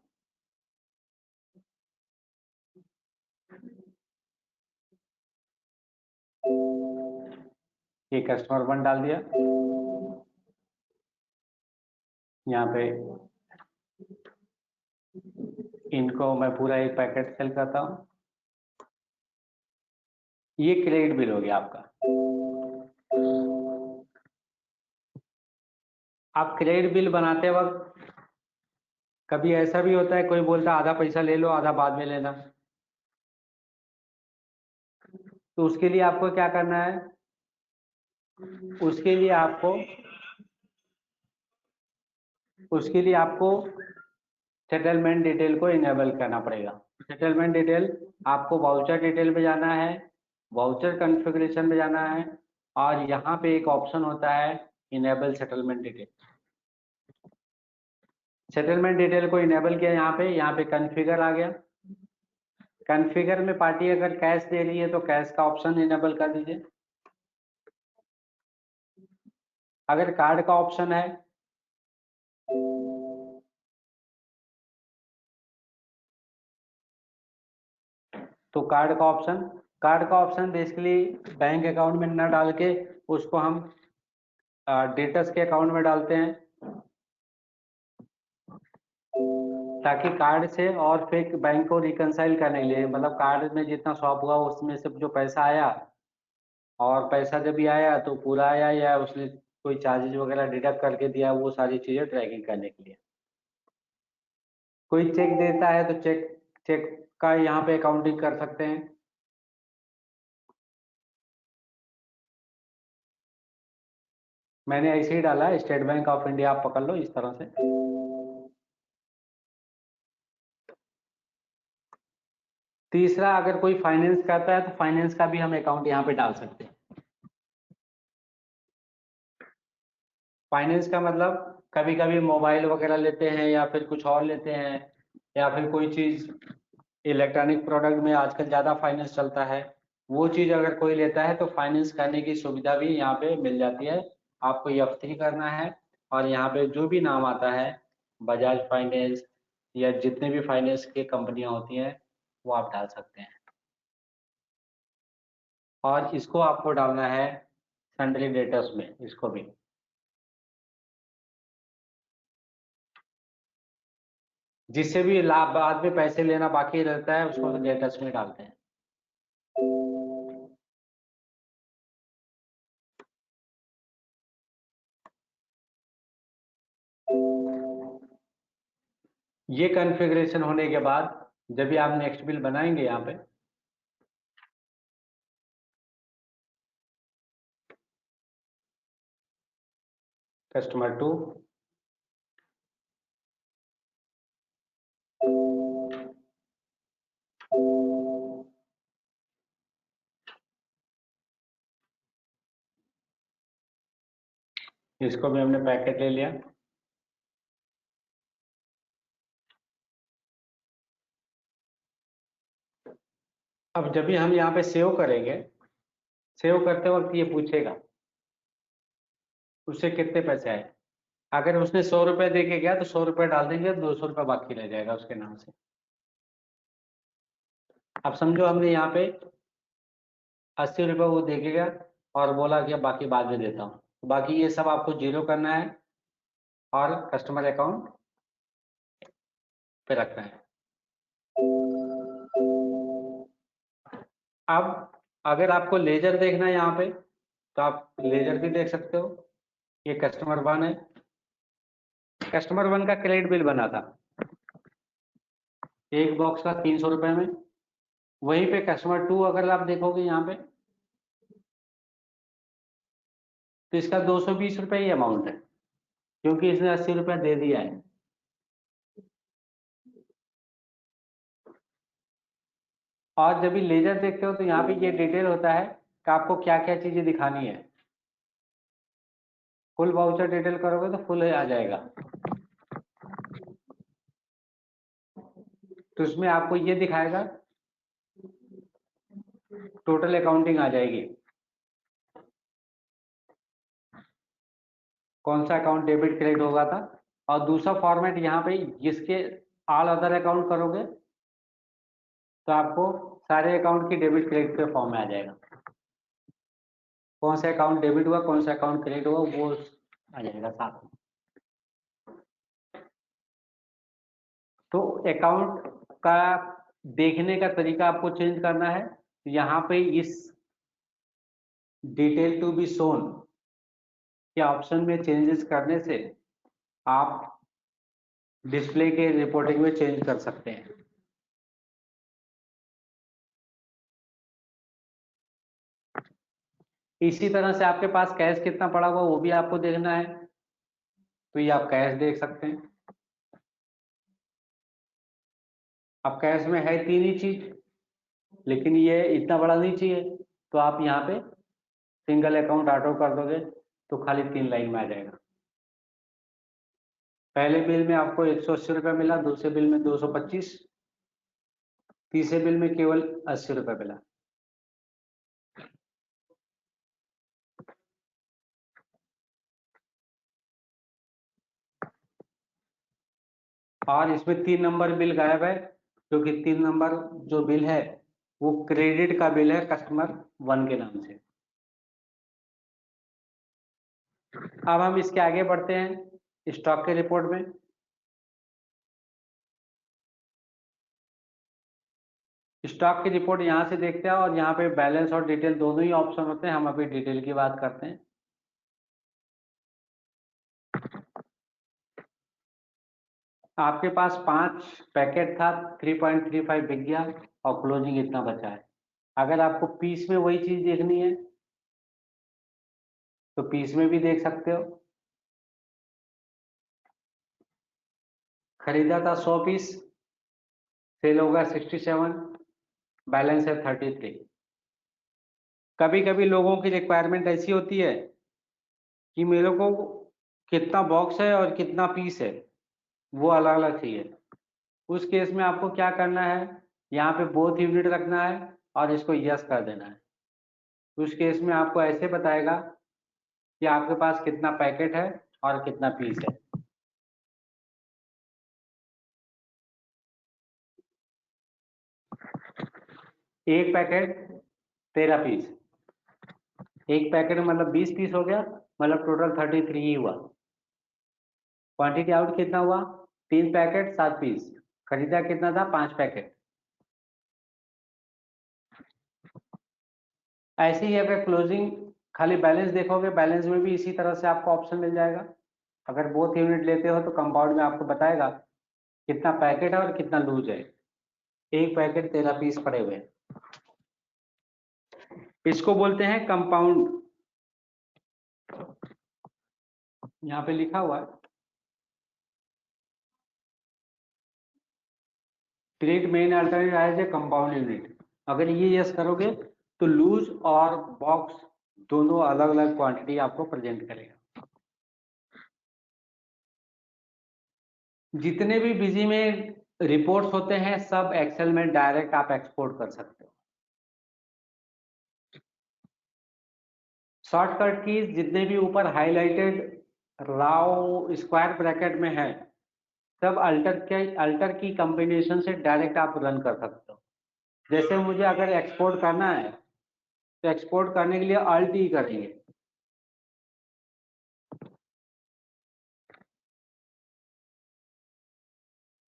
ये कस्टमर 1 डाल दिया, यहाँ पे इनको मैं पूरा एक पैकेट सेल करता हूँ। ये क्रेडिट बिल हो गया आपका। आप क्रेडिट बिल बनाते वक्त कभी ऐसा भी होता है, कोई बोलता है आधा पैसा ले लो आधा बाद में लेना, तो उसके लिए आपको क्या करना है, उसके लिए आपको सेटलमेंट डिटेल को इनेबल करना पड़ेगा। सेटलमेंट डिटेल आपको वाउचर डिटेल पे जाना है, वाउचर कॉन्फ़िगरेशन पे जाना है, और यहाँ पे एक ऑप्शन होता है enable settlement detail. Settlement detail को इनेबल किया, यहाँ पे कॉन्फ़िगर आ गया। कॉन्फ़िगर में पार्टी अगर कैश दे रही है तो कैश का ऑप्शन इनेबल कर दीजिए। अगर कार्ड का ऑप्शन है तो कार्ड का ऑप्शन बेसिकली बैंक अकाउंट में न डाल के उसको हम डेटर्स के अकाउंट में डालते हैं, ताकि कार्ड से और फिर बैंक को रिकनसाइल करने के लिए, मतलब कार्ड में जितना स्वैप हुआ उसमें से जो पैसा आया, और पैसा जब भी आया तो पूरा आया या उसने कोई चार्जेस वगैरह डिडक्ट करके दिया, वो सारी चीजें ट्रैकिंग करने के लिए। कोई चेक देता है तो चेक का यहाँ पे अकाउंटिंग कर सकते हैं। मैंने ऐसे ही डाला है, स्टेट बैंक ऑफ इंडिया, आप पकड़ लो इस तरह से। तीसरा, अगर कोई फाइनेंस करता है तो फाइनेंस का भी हम अकाउंट यहाँ पे डाल सकते हैं। फाइनेंस का मतलब कभी कभी मोबाइल वगैरह लेते हैं या फिर कुछ और लेते हैं, या फिर कोई चीज इलेक्ट्रॉनिक प्रोडक्ट में आजकल ज़्यादा फाइनेंस चलता है, वो चीज़ अगर कोई लेता है तो फाइनेंस करने की सुविधा भी यहाँ पे मिल जाती है। आपको EFT करना है और यहाँ पे जो भी नाम आता है, बजाज फाइनेंस या जितने भी फाइनेंस की कंपनियां होती हैं वो आप डाल सकते हैं। और इसको आपको डालना है सन्ड्री डेटर्स में, इसको भी। जिससे भी लाभ बाद में पैसे लेना बाकी रहता है उसको डेटर्स में डालते हैं। ये कॉन्फ़िगरेशन होने के बाद जब भी आप नेक्स्ट बिल बनाएंगे यहाँ पे, कस्टमर 2, इसको भी हमने पैकेट ले लिया। अब जब भी हम यहाँ पे सेव करेंगे, सेव करते वक्त ये पूछेगा उससे कितने पैसे आए। अगर उसने 100 रुपए दे के गया तो 100 रुपए डाल देंगे, 200 रुपए बाकी रह जाएगा उसके नाम से। अब समझो हमने यहाँ पे 80 रुपए वो दे के गया और बोला कि बाकी बाद में देता हूँ, बाकी ये सब आपको जीरो करना है और कस्टमर अकाउंट पे रखना है। अब अगर आपको लेजर देखना है यहाँ पे तो आप लेजर भी देख सकते हो। ये कस्टमर 1 है, कस्टमर 1 का क्रेडिट बिल बना था एक बॉक्स का 300 रुपए में। वहीं पे कस्टमर 2 अगर आप देखोगे यहाँ पे तो इसका 220 रुपए ही अमाउंट है, क्योंकि इसने 80 रुपया दे दिया है। और जब भी लेजर देखते हो तो यहाँ पे ये डिटेल होता है कि आपको क्या क्या चीजें दिखानी है। फुल वाउचर डिटेल करोगे तो फुल आ जाएगा, तो इसमें आपको ये दिखाएगा, टोटल अकाउंटिंग आ जाएगी, कौन सा अकाउंट डेबिट क्रेडिट होगा था। और दूसरा फॉर्मेट यहाँ पे जिसके ऑल अदर अकाउंट करोगे तो आपको सारे अकाउंट की डेबिट क्रेडिट के फॉर्म में आ जाएगा, कौन सा अकाउंट डेबिट हुआ कौन सा अकाउंट क्रेडिट हुआ वो आ जाएगा साथ में। तो अकाउंट का देखने का तरीका आपको चेंज करना है, यहाँ पे इस डिटेल टू बी शोन के ऑप्शन में चेंजेस करने से आप डिस्प्ले के रिपोर्टिंग में चेंज कर सकते हैं। इसी तरह से आपके पास कैश कितना पड़ा हुआ वो भी आपको देखना है, तो ये आप कैश देख सकते हैं। अब कैश में है 3 ही चीज, लेकिन ये इतना बड़ा नहीं चाहिए, तो आप यहाँ पे सिंगल अकाउंट ऑटो कर दोगे तो खाली 3 लाइन में आ जाएगा। पहले बिल में आपको 180 रुपये मिला, दूसरे बिल में 225, तीसरे बिल में केवल 80 रुपये मिला। और इसमें 3 नंबर बिल गायब है, क्योंकि 3 नंबर जो बिल है वो क्रेडिट का बिल है कस्टमर 1 के नाम से। अब हम इसके आगे बढ़ते हैं स्टॉक के रिपोर्ट में। स्टॉक की रिपोर्ट यहाँ से देखते हैं और यहाँ पे बैलेंस और डिटेल दोनों ही ऑप्शन होते हैं। हम अभी डिटेल की बात करते हैं। आपके पास 5 पैकेट था, 3.35 बिक गया और क्लोजिंग इतना बचा है। अगर आपको पीस में वही चीज देखनी है तो पीस में भी देख सकते हो। खरीदा था 100 पीस, सेल होगा 67, बैलेंस है 33। कभी कभी लोगों की रिक्वायरमेंट ऐसी होती है कि मेरे को कितना बॉक्स है और कितना पीस है वो अलग अलग चाहिए। उस केस में आपको क्या करना है, यहाँ पे बोथ यूनिट रखना है और इसको यस कर देना है। उस केस में आपको ऐसे बताएगा कि आपके पास कितना पैकेट है और कितना पीस है। एक पैकेट 13 पीस, एक पैकेट में मतलब 20 पीस हो गया, मतलब टोटल 33 ही हुआ। क्वांटिटी आउट कितना हुआ, 3 पैकेट 7 पीस। खरीदा कितना था, 5 पैकेट। ऐसे ही अगर क्लोजिंग खाली बैलेंस देखोगे, बैलेंस में भी इसी तरह से आपको ऑप्शन मिल जाएगा। अगर बोथ यूनिट लेते हो तो कंपाउंड में आपको बताएगा कितना पैकेट है और कितना लूज है। एक पैकेट 13 पीस पड़े हुए हैं, इसको बोलते हैं कंपाउंड। यहाँ पे लिखा हुआ है create main alternate as a compound unit. अगर ये यस करोगे तो लूज और बॉक्स दोनों अलग अलग क्वांटिटी आपको प्रेजेंट करेगा। जितने भी बिजी में रिपोर्ट्स होते हैं सब एक्सेल में डायरेक्ट आप एक्सपोर्ट कर सकते हो। शॉर्टकट कीज जितने भी ऊपर हाईलाइटेड राव स्क्वायर ब्रैकेट में है, सब अल्टर की कॉम्बिनेशन से डायरेक्ट आप रन कर सकते हो। जैसे मुझे अगर एक्सपोर्ट करना है तो एक्सपोर्ट करने के लिए अल्ट ई करेंगे।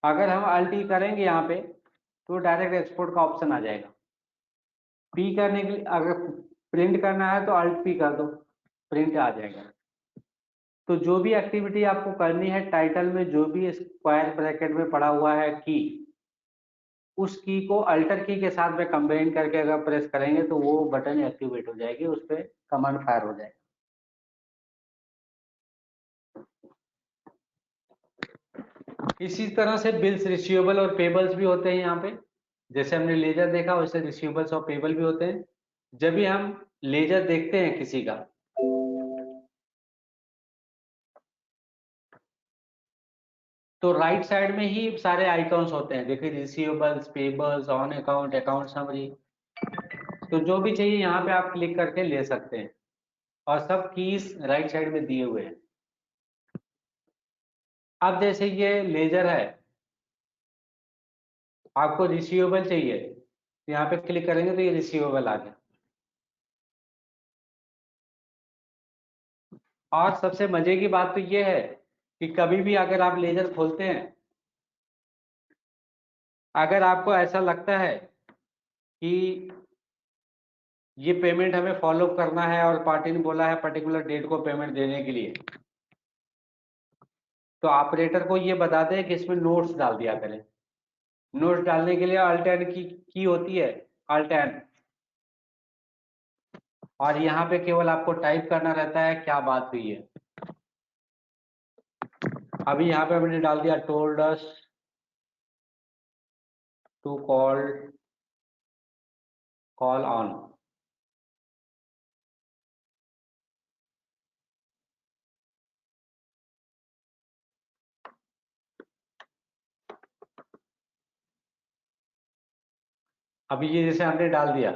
अगर हम अल्ट ई करेंगे यहाँ पे तो डायरेक्ट एक्सपोर्ट का ऑप्शन आ जाएगा। पी करने के लिए अगर प्रिंट करना है तो अल्ट पी कर दो, प्रिंट आ जाएगा। तो जो भी एक्टिविटी आपको करनी है, टाइटल में जो भी स्क्वायर ब्रैकेट में पड़ा हुआ है की, उस की को अल्टर की के साथ में कंबाइन करके अगर प्रेस करेंगे तो वो बटन एक्टिवेट हो जाएगी, उस पर कमांड फायर हो जाएगा। इसी तरह से बिल्स रिसीवेबल और पेबल्स भी होते हैं यहाँ पे। जैसे हमने लेजर देखा वैसे रिसीवेबल्स और पेबल भी होते हैं। जब भी हम लेजर देखते हैं किसी का, तो राइट साइड में ही सारे आइकॉन्स होते हैं। देखिए receivables, payables, on account, account summary, तो जो भी चाहिए यहाँ पे आप क्लिक करके ले सकते हैं और सब कीज राइट साइड में दिए हुए हैं। अब जैसे ये लेजर है, आपको रिसीवेबल चाहिए तो यहाँ पे क्लिक करेंगे तो ये रिसीवेबल आ गया। और सबसे मजे की बात तो ये है कि कभी भी अगर आप लेजर खोलते हैं, अगर आपको ऐसा लगता है कि ये पेमेंट हमें फॉलो करना है और पार्टी ने बोला है पर्टिकुलर डेट को पेमेंट देने के लिए, तो ऑपरेटर को ये बता दें कि इसमें नोट्स डाल दिया करें। नोट्स डालने के लिए अल्ट की होती है, अल्ट एन, और यहाँ पे केवल आपको टाइप करना रहता है क्या बात हुई है। अभी यहाँ पे मैंने डाल दिया told us to call on. अभी ये जैसे हमने डाल दिया,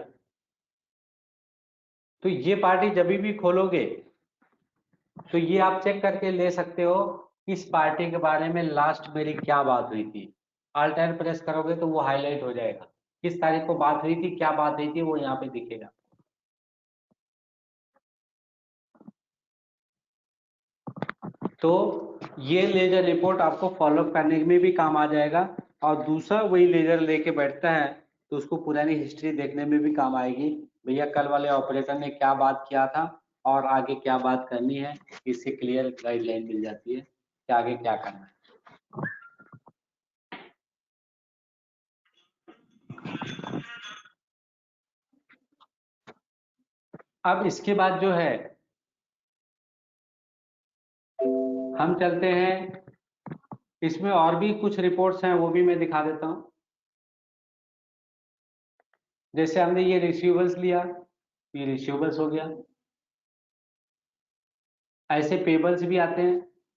तो ये पार्टी जब भी खोलोगे तो ये आप चेक करके ले सकते हो किस पार्टी के बारे में लास्ट मेरी क्या बात हुई थी। अल्टर प्रेस करोगे तो वो हाईलाइट हो जाएगा, किस तारीख को बात हुई थी, क्या बात हुई थी, वो यहाँ पे दिखेगा। तो ये लेजर रिपोर्ट आपको फॉलो करने में भी काम आ जाएगा, और दूसरा वही लेजर लेके बैठता है तो उसको पुरानी हिस्ट्री देखने में भी काम आएगी। भैया कल वाले ऑपरेटर ने क्या बात किया था और आगे क्या बात करनी है, इससे क्लियर गाइडलाइन मिल जाती है कि आगे क्या करना है। अब इसके बाद जो है हम चलते हैं, इसमें और भी कुछ रिपोर्ट्स हैं वो भी मैं दिखा देता हूं। जैसे हमने ये रिसीवेबल्स लिया, ये रिसीवेबल्स हो गया। ऐसे पेबल्स भी आते हैं,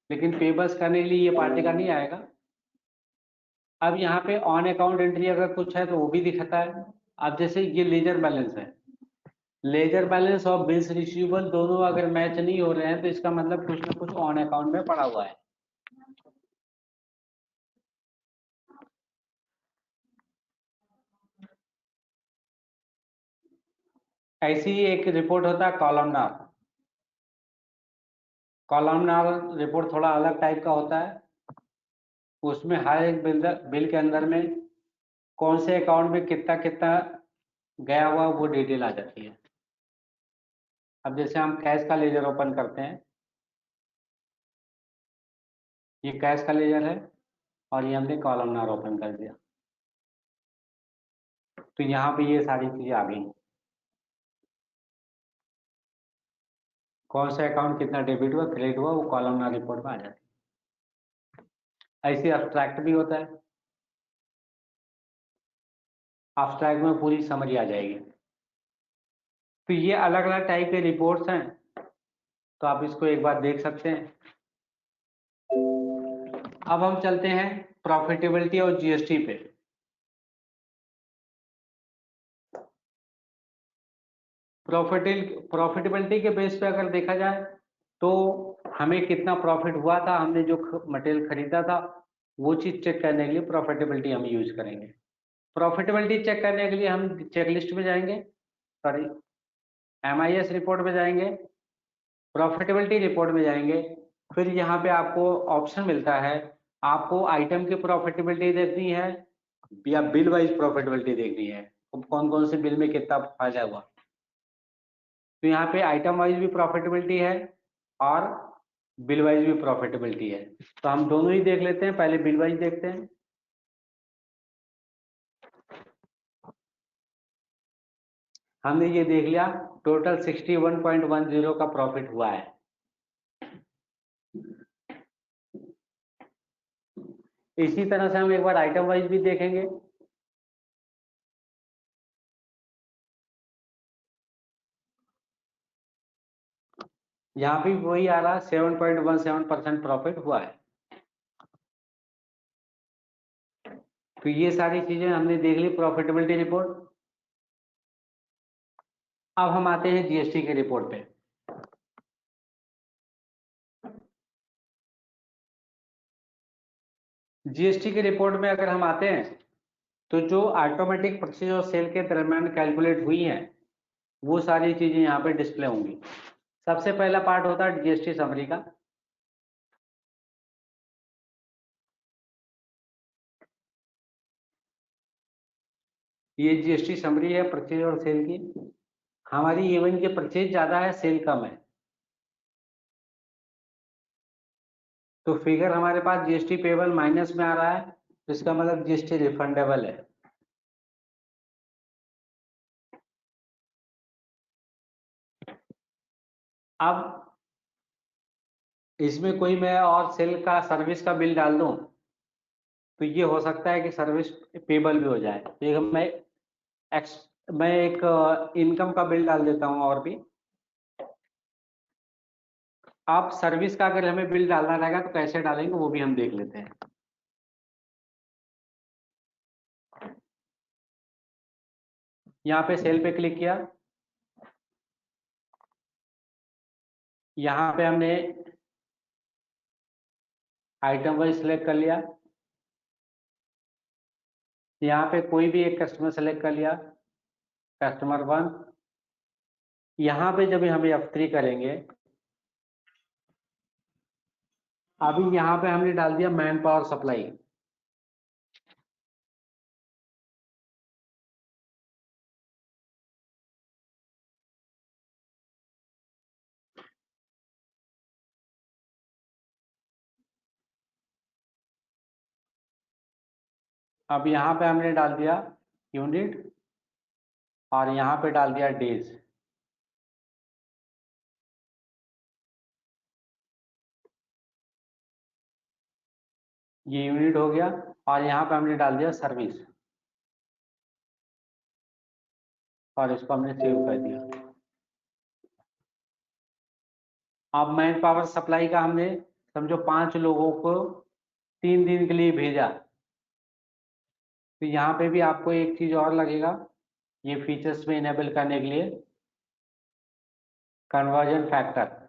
लेकिन पेबल्स करने के लिए ये पार्टी का नहीं आएगा। अब यहाँ पे ऑन अकाउंट एंट्री अगर कुछ है तो वो भी दिखता है। अब जैसे ये लेजर बैलेंस है, लेजर बैलेंस और बिल्स रिसीवेबल दोनों अगर मैच नहीं हो रहे हैं तो इसका मतलब कुछ ना कुछ ऑन अकाउंट में पड़ा हुआ है। ऐसी ही एक रिपोर्ट होता है कॉलमनार। कॉलमनार रिपोर्ट थोड़ा अलग टाइप का होता है। उसमें हर एक बिल के अंदर में कौन से अकाउंट में कितना कितना गया हुआ वो डिटेल आ जाती है। अब जैसे हम कैश का लेजर ओपन करते हैं, ये कैश का लेजर है और ये हमने कॉलमनार ओपन कर दिया, तो यहाँ पे ये सारी चीजें आ गई। कौन सा अकाउंट कितना डेबिट हुआ, क्रेडिट हुआ, वो कॉलमनार रिपोर्ट में आ जाती है। ऐसे अब्स्ट्रैक्ट भी होता है, अब्स्ट्रैक्ट में पूरी समझ आ जाएगी। तो ये अलग अलग टाइप के रिपोर्ट्स हैं, तो आप इसको एक बार देख सकते हैं। अब हम चलते हैं प्रॉफिटेबिलिटी और जीएसटी पे। प्रॉफिटेबिलिटी के बेस पे अगर देखा जाए तो हमें कितना प्रॉफिट हुआ था, हमने जो मटेरियल खरीदा था, वो चीज चेक करने के लिए प्रॉफिटेबिलिटी हम यूज करेंगे। प्रॉफिटेबिलिटी चेक करने के लिए हम चेकलिस्ट में जाएंगे, सॉरी MIS रिपोर्ट में जाएंगे, प्रॉफिटेबिलिटी रिपोर्ट में जाएंगे, फिर यहाँ पे आपको ऑप्शन मिलता है, आपको आइटम की प्रॉफिटेबिलिटी देखनी है या बिल वाइज प्रॉफिटेबिलिटी देखनी है, कौन कौन से बिल में कितना फायदा हुआ। तो यहाँ पे आइटम वाइज भी प्रॉफिटेबिलिटी है और बिल वाइज भी प्रॉफिटेबिलिटी है, तो हम दोनों ही देख लेते हैं। पहले बिल वाइज देखते हैं। हमने ये देख लिया, टोटल 61.10 का प्रॉफिट हुआ है। इसी तरह से हम एक बार आइटम वाइज भी देखेंगे। यहाँ भी वही आ रहा, 7.17% प्रॉफिट हुआ है। तो ये सारी चीजें हमने देख ली प्रॉफिटेबिलिटी रिपोर्ट। अब हम आते हैं GST के रिपोर्ट पे। GST के रिपोर्ट में अगर हम आते हैं तो जो ऑटोमेटिक परचेज और सेल के दरमियान कैलकुलेट हुई हैं वो सारी चीजें यहाँ पे डिस्प्ले होंगी। सबसे पहला पार्ट होता है GST समरी का। ये GST समरी है परचेज और सेल की। हमारी इवन के परचेज ज्यादा है, सेल कम है, तो फिगर हमारे पास GST पेबल माइनस में आ रहा है, तो इसका मतलब GST रिफंडेबल है। अब इसमें कोई मैं और सेल का सर्विस का बिल डाल दूं तो ये हो सकता है कि सर्विस पेबल भी हो जाए। एक मैं एक इनकम का बिल डाल देता हूं और भी। आप सर्विस का अगर हमें बिल डालना रहेगा तो कैसे डालेंगे वो भी हम देख लेते हैं। यहाँ पे सेल पे क्लिक किया, यहाँ पे हमने आइटम वाइज सिलेक्ट कर लिया, यहाँ पे कोई भी एक कस्टमर सेलेक्ट कर लिया, कस्टमर 1। यहाँ पे जब हम F3 करेंगे, अभी यहाँ पे हमने डाल दिया मैन पावर सप्लाई। अब यहाँ पे हमने डाल दिया यूनिट और यहाँ पे डाल दिया डेज। ये यूनिट हो गया और यहाँ पे हमने डाल दिया सर्विस और इसको हमने सेव कर दिया। अब मैन पावर सप्लाई का हमने समझो 5 लोगों को 3 दिन के लिए भेजा, तो यहाँ पे भी आपको एक चीज और लगेगा ये फीचर्स में इनेबल करने के लिए, कन्वर्जन फैक्टर।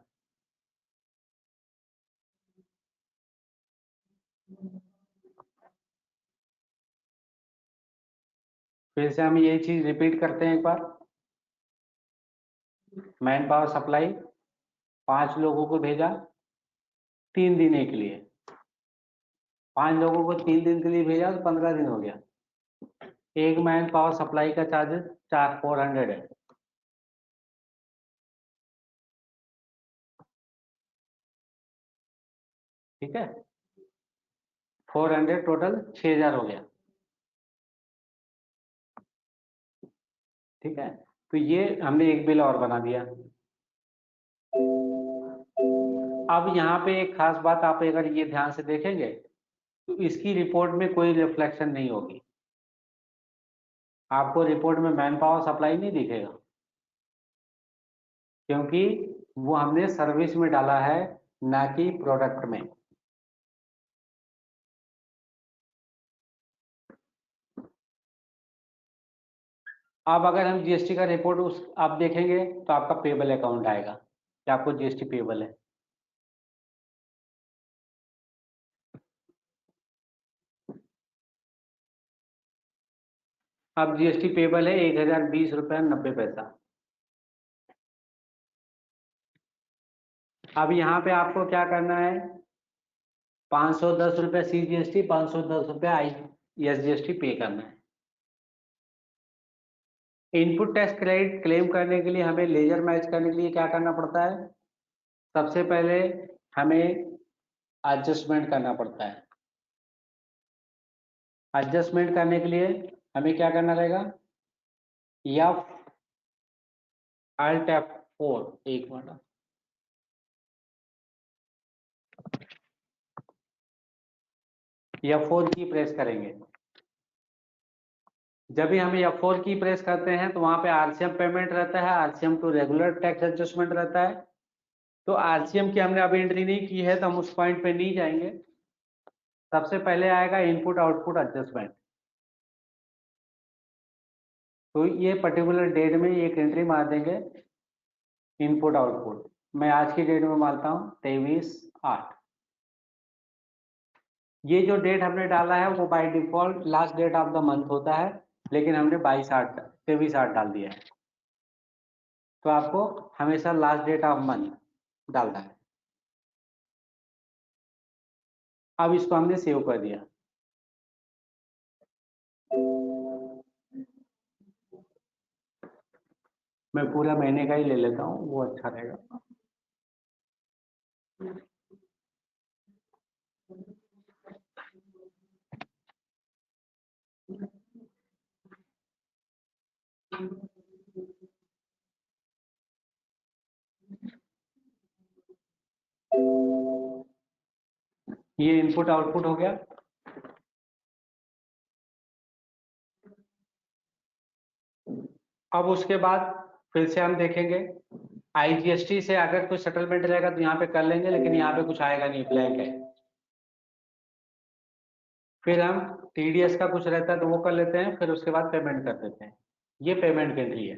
फिर से हम ये चीज रिपीट करते हैं एक बार। मैन पावर सप्लाई 5 लोगों को भेजा 3 दिन के लिए, 5 लोगों को 3 दिन के लिए भेजा तो 15 दिन हो गया। एक मैन पावर सप्लाई का चार्जेस 400 है। ठीक है, 400 टोटल 6000 हो गया। ठीक है, तो ये हमने एक बिल और बना दिया। अब यहाँ पे एक खास बात आप अगर ये ध्यान से देखेंगे तो इसकी रिपोर्ट में कोई रिफ्लेक्शन नहीं होगी। आपको रिपोर्ट में मैन पावर सप्लाई नहीं दिखेगा क्योंकि वो हमने सर्विस में डाला है ना कि प्रोडक्ट में। अब अगर हम जीएसटी का रिपोर्ट उस आप देखेंगे तो आपका पेबल अकाउंट आएगा कि आपको जीएसटी पेबल है। अब जीएसटी पेबल है 1020 रुपया 90 पैसा। अब यहाँ पे आपको क्या करना है, 510 रुपया CGST, 510 रुपया SGST पे करना है। इनपुट टैक्स क्रेडिट क्लेम करने के लिए हमें लेजर मैच करने के लिए क्या करना पड़ता है, सबसे पहले हमें एडजस्टमेंट करना पड़ता है। एडजस्टमेंट करने के लिए हमें क्या करना रहेगा, Alt F4, एक मिनट, F4 की प्रेस करेंगे। जब भी हम F4 की प्रेस करते हैं तो वहां पे RCM पेमेंट रहता है, RCM to regular tax adjustment रहता है। तो RCM की हमने अभी एंट्री नहीं की है तो हम उस पॉइंट पे नहीं जाएंगे। सबसे पहले आएगा इनपुट आउटपुट एडजस्टमेंट। तो ये पर्टिकुलर डेट में एक एंट्री मार देंगे इनपुट आउटपुट। मैं आज की डेट में मारता हूँ 23/8। ये जो डेट हमने डाला है वो by default last date of the month होता है, लेकिन हमने 23/8 डाल दिया है। तो आपको हमेशा लास्ट डेट ऑफ मंथ डालना है। अब इसको हमने सेव कर दिया। मैं पूरा महीने का ही ले लेता हूँ, वो अच्छा रहेगा। ये इनपुट आउटपुट हो गया। अब उसके बाद फिर से हम देखेंगे IGST से अगर कोई सेटलमेंट रहेगा तो यहाँ पे कर लेंगे, लेकिन यहाँ पे कुछ आएगा नहीं, ब्लैंक है। फिर हम TDS का कुछ रहता है तो वो कर लेते हैं, फिर उसके बाद पेमेंट कर देते हैं। ये पेमेंट की एंट्री है।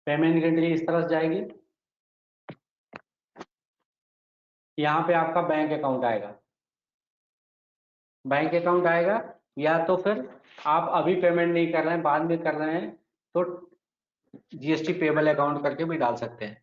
पेमेंट की एंट्री इस तरह से जाएगी, यहाँ पे आपका बैंक अकाउंट आएगा। बैंक अकाउंट आएगा, या तो फिर आप अभी पेमेंट नहीं कर रहे हैं, बाद में कर रहे हैं, तो GST पेबल अकाउंट करके भी डाल सकते हैं।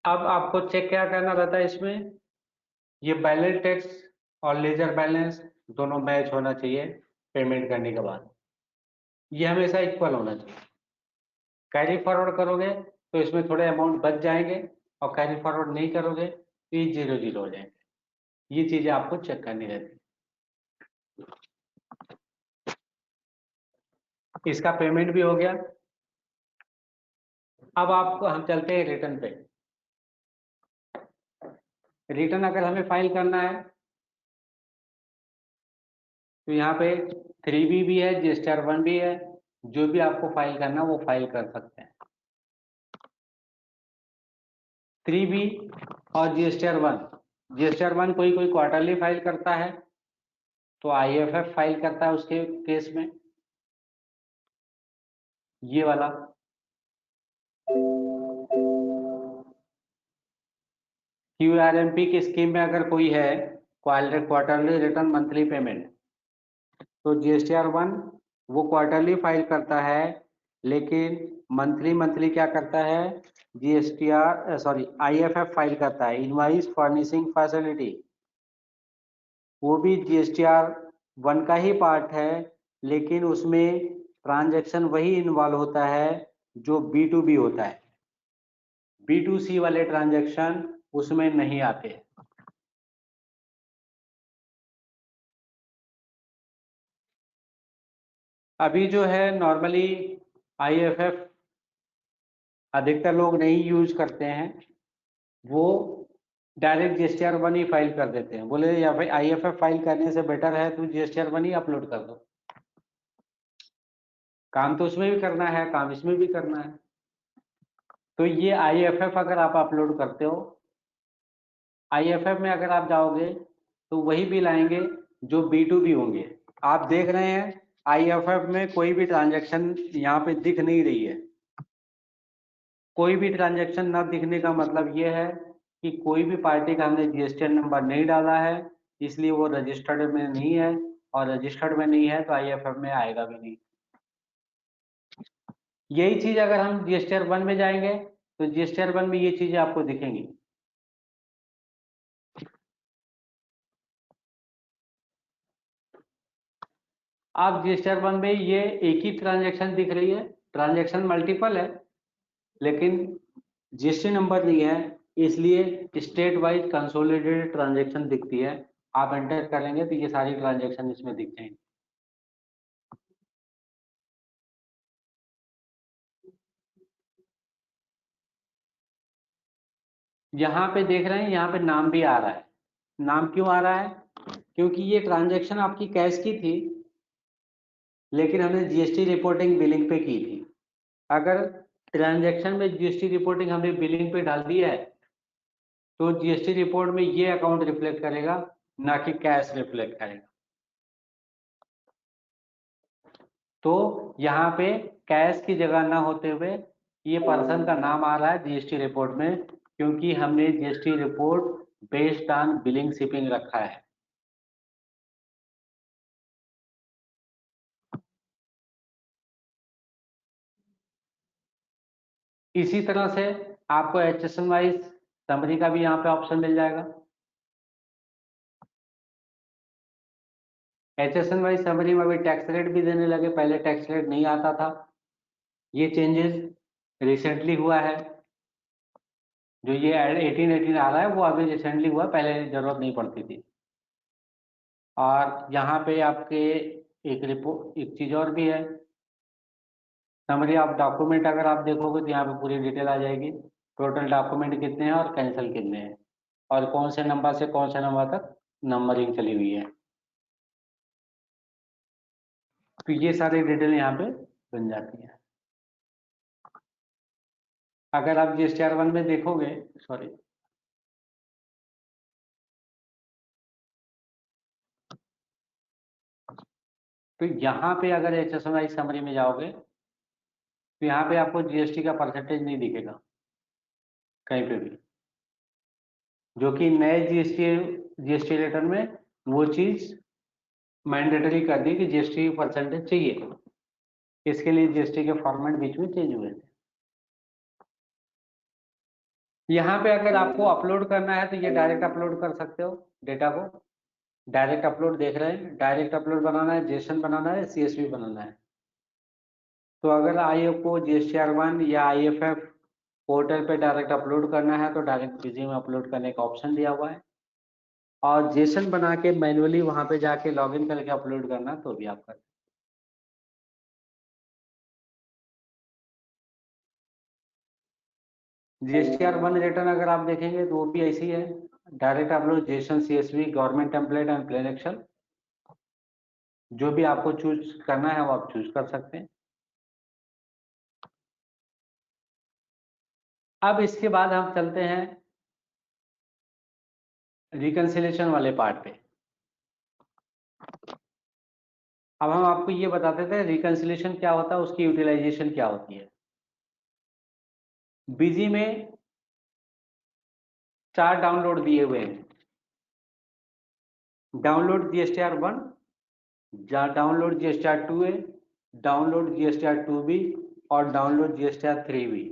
अब आपको चेक क्या करना रहता है इसमें, ये बैलेंस टैक्स और लेजर बैलेंस दोनों मैच होना चाहिए पेमेंट करने के बाद। ये हमेशा इक्वल होना चाहिए। कैरी फॉरवर्ड करोगे तो इसमें थोड़े अमाउंट बच जाएंगे, और कैरी फॉरवर्ड नहीं करोगे तो ये 0-0 हो जाएंगे। ये चीजें आपको चेक करनी रहती है। इसका पेमेंट भी हो गया। अब आपको हम चलते हैं रिटर्न पे। रिटर्न अगर हमें फाइल करना है तो यहाँ पे 3B भी है, GSTR 1 भी है। जो भी आपको फाइल करना वो फाइल कर सकते हैं। 3B और GSTR 1। GSTR 1 कोई कोई क्वार्टरली फाइल करता है तो IFF फाइल करता है उसके केस में, ये वाला। QRMP की स्कीम में अगर कोई है क्वार्टरली रिटर्न मंथली पेमेंट, तो GSTR 1 वो क्वार्टरली फाइल करता है, लेकिन मंथली मंथली क्या करता है, IFF फाइल करता है, इनवॉइस फर्निशिंग फैसिलिटी। वो भी GSTR 1 का ही पार्ट है, लेकिन उसमें ट्रांजैक्शन वही इन्वॉल्व होता है जो B2B होता है। B2C वाले ट्रांजैक्शन उसमें नहीं आते। अभी जो है नॉर्मली IFF अधिकतर लोग नहीं यूज करते हैं, वो डायरेक्ट GSTR1 ही फाइल कर देते हैं। बोले या भाई IFF फाइल करने से बेटर है तो GSTR1 ही अपलोड कर दो। काम तो उसमें भी करना है, काम इसमें भी करना है। तो ये IFF अगर आप अपलोड करते हो, IFF में अगर आप जाओगे तो वही बिल आएंगे जो B2B होंगे। आप देख रहे हैं IFF में कोई भी ट्रांजैक्शन यहाँ पे दिख नहीं रही है। कोई भी ट्रांजैक्शन ना दिखने का मतलब ये है कि कोई भी पार्टी का हमने GSTN नंबर नहीं डाला है, इसलिए वो रजिस्टर्ड में नहीं है, और रजिस्टर्ड में नहीं है तो IFF में आएगा भी नहीं। यही चीज अगर हम GSTR1 में जाएंगे तो GSTR1 में ये चीजें आपको दिखेंगी। आप GSTR1 में ये एक ही ट्रांजैक्शन दिख रही है, ट्रांजैक्शन मल्टीपल है लेकिन GST नंबर नहीं है, इसलिए स्टेट वाइज कंसोलिडेटेड ट्रांजैक्शन दिखती है। आप एंटर करेंगे तो ये सारी ट्रांजैक्शन इसमें दिख जाएंगी। यहाँ पे देख रहे हैं, यहाँ पे नाम भी आ रहा है। नाम क्यों आ रहा है? क्योंकि ये ट्रांजैक्शन आपकी कैश की थी लेकिन हमने GST रिपोर्टिंग बिलिंग पे की थी। अगर ट्रांजैक्शन में GST रिपोर्टिंग हमने बिलिंग पे डाल दी है तो GST रिपोर्ट में ये अकाउंट रिफ्लेक्ट करेगा, ना कि कैश रिफ्लेक्ट करेगा। तो यहाँ पे कैश की जगह ना होते हुए ये पर्सन का नाम आ रहा है GST रिपोर्ट में, क्योंकि हमने GST report based on billing shipping रखा है। इसी तरह से आपको HSN वाइज समरी का भी यहाँ पे ऑप्शन मिल जाएगा। HSN वाइज समरी में अभी टैक्स रेट भी देने लगे, पहले टैक्स रेट नहीं आता था। ये चेंजेस रिसेंटली हुआ है। जो ये 18 आ रहा है वो अभी रिसेंटली हुआ, पहले जरूरत नहीं पड़ती थी। और यहाँ पे आपके एक रिपोर्ट, एक चीज और भी है, समरी ऑफ डॉक्यूमेंट अगर आप देखोगे तो यहाँ पे पूरी डिटेल आ जाएगी। टोटल डॉक्यूमेंट कितने हैं और कैंसिल कितने हैं, और कौन से नंबर से कौन से नंबर तक नंबरिंग चली हुई है। तो ये सारी डिटेल यहाँ पे बन जाती है। अगर आप GSTR1 में देखोगे, सॉरी, तो यहाँ पे अगर HSN समरी में जाओगे तो यहाँ पे आपको GST का परसेंटेज नहीं दिखेगा कहीं पे भी, जो कि नए GST रिटर्न में वो चीज मैंडेटरी कर दी कि GST परसेंटेज चाहिए। इसके लिए GST के फॉर्मेट बीच में चेंज हुए थे। यहाँ पे अगर आपको अपलोड करना है तो ये डायरेक्ट अपलोड कर सकते हो डेटा को। डायरेक्ट अपलोड देख रहे हैं, डायरेक्ट अपलोड बनाना है, JSON बनाना है, CSV बनाना है। तो अगर आपको GSTR1 या IFF पोर्टल पे डायरेक्ट अपलोड करना है तो डायरेक्ट बिजी में अपलोड करने का ऑप्शन दिया हुआ है, और JSON बना के मैन्युअली वहां पे जाके लॉगिन करके अपलोड करना तो भी आप कर। GSTR1 रिटर्न अगर आप देखेंगे तो वो भी ऐसी है, direct upload JSON, CSV, government template and plain Excel, जो भी आपको चूज करना है वो आप चूज कर सकते हैं। अब इसके बाद हम चलते हैं रिकंसिलेशन वाले पार्ट पे। अब हम आपको ये बताते थे रिकंसिलेशन क्या होता है, उसकी यूटिलाइजेशन क्या होती है। बिजी में 4 डाउनलोड दिए हुए हैं, download GSTR1, download GSTR2A, download GSTR2B और डाउनलोड GSTR3B।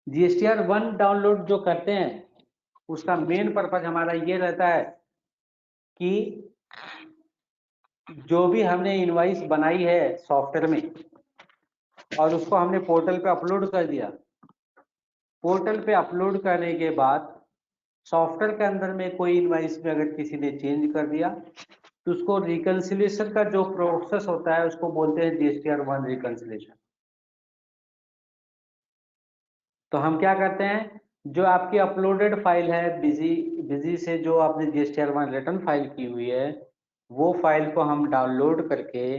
GSTR1 डाउनलोड जो करते हैं उसका मेन पर्पज हमारा ये रहता है कि जो भी हमने इनवॉइस बनाई है सॉफ्टवेयर में और उसको हमने पोर्टल पे अपलोड कर दिया, पोर्टल पे अपलोड करने के बाद सॉफ्टवेयर के अंदर में कोई इनवॉइस में अगर किसी ने चेंज कर दिया तो उसको रिकंसिलिएशन का जो प्रोसेस होता है उसको बोलते हैं GSTR1 रिकंसिलिएशन। तो हम क्या करते हैं, जो आपकी अपलोडेड फाइल है बिजी से जो आपने GSTR1 रिटर्न फाइल की हुई है, वो फाइल को हम डाउनलोड करके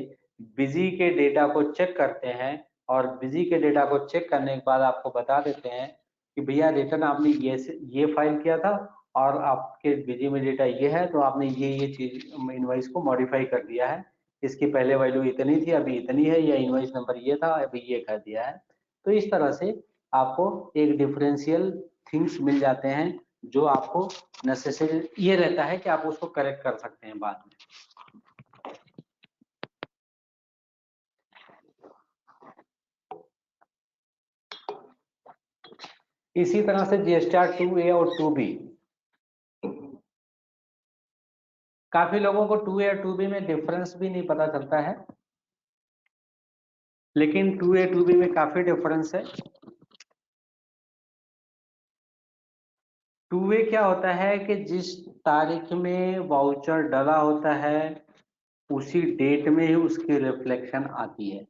बिजी के डेटा को चेक करते हैं, और बिजी के डेटा को चेक करने के बाद आपको बता देते हैं कि भैया रिटर्न आपने ये फाइल किया था और आपके बिजी में डेटा ये है, तो आपने ये चीज इनवॉइस को मॉडिफाई कर दिया है, इसकी पहले वैल्यू इतनी थी अभी इतनी है, या इनवॉइस नंबर ये था अभी ये कर दिया है। तो इस तरह से आपको एक डिफरेंशियल थिंग्स मिल जाते हैं, जो आपको नेसेसरी ये रहता है कि आप उसको करेक्ट कर सकते हैं बाद में। इसी तरह से GSTR 2A और 2B, काफी लोगों को 2A और 2B में डिफरेंस भी नहीं पता चलता है, लेकिन 2A 2B में काफी डिफरेंस है। 2A क्या होता है कि जिस तारीख में वाउचर डला होता है उसी डेट में ही उसकी रिफ्लेक्शन आती है।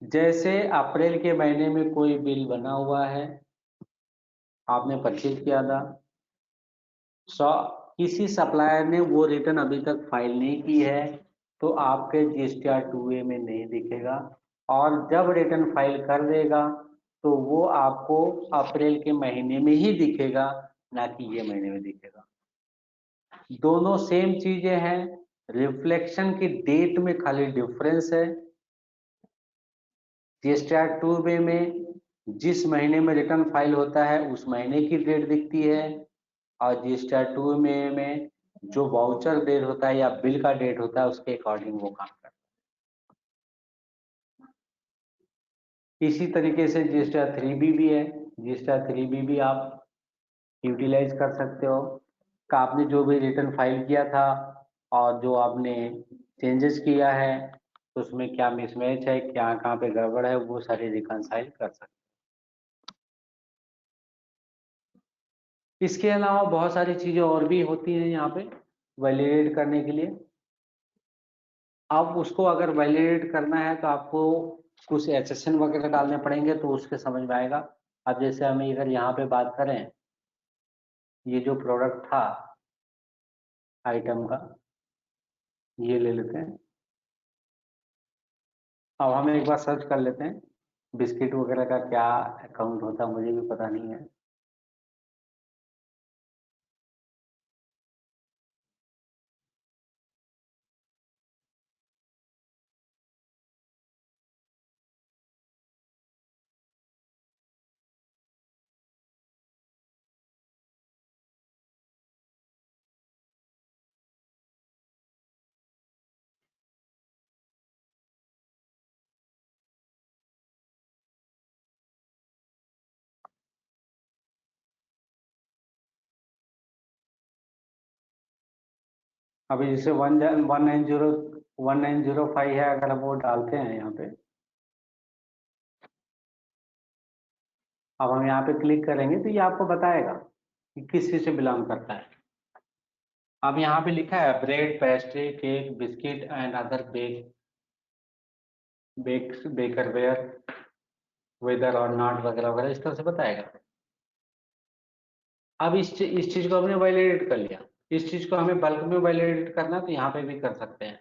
जैसे अप्रैल के महीने में कोई बिल बना हुआ है, आपने परचेज किया था, किसी सप्लायर ने वो रिटर्न अभी तक फाइल नहीं की है, तो आपके GSTR 2A में नहीं दिखेगा, और जब रिटर्न फाइल कर देगा तो वो आपको अप्रैल के महीने में ही दिखेगा, ना कि ये महीने में दिखेगा। दोनों सेम चीजें हैं, रिफ्लेक्शन की डेट में खाली डिफरेंस है। GSTR 2A में जिस महीने में रिटर्न फाइल होता है उस महीने की डेट दिखती है, और GSTR 2A में जो वाउचर डेट होता है या बिल का डेट होता है उसके अकॉर्डिंग वो काम करता है। इसी तरीके से GSTR 3B भी है। GSTR 3B भी आप यूटिलाइज कर सकते हो, का आपने जो भी रिटर्न फाइल किया था और जो आपने चेंजेस किया है तो उसमें क्या मिसमैच है, क्या कहाँ पे गड़बड़ है, वो सारे रिकंसाइल कर सकते हैं। इसके अलावा बहुत सारी चीजें और भी होती हैं यहाँ पे वैलिडेट करने के लिए। अब उसको अगर वैलिडेट करना है तो आपको कुछ एक्सेशन वगैरह डालने पड़ेंगे, तो उसके समझ में आएगा। अब जैसे हम अगर यहाँ पे बात करें, ये जो प्रोडक्ट था आइटम का, ये ले लेते हैं। अब हम एक बार सर्च कर लेते हैं बिस्किट वगैरह का क्या अकाउंट होता है, मुझे भी पता नहीं है। अभी जैसे 1905 है, अगर हम वो डालते हैं यहाँ पे, अब हम यहाँ पे क्लिक करेंगे तो ये आपको बताएगा कि किस चीज से बिलोंग करता है। अब यहाँ पे लिखा है bread, pastry, cake, biscuit and other bakeware, whether और नॉट वगैरह वगैरह इस तरह से बताएगा। अब इस चीज को हमने वैलिडेट कर लिया। इस चीज को हमें बल्क में वैलिडेट करना है तो यहाँ पे भी कर सकते हैं।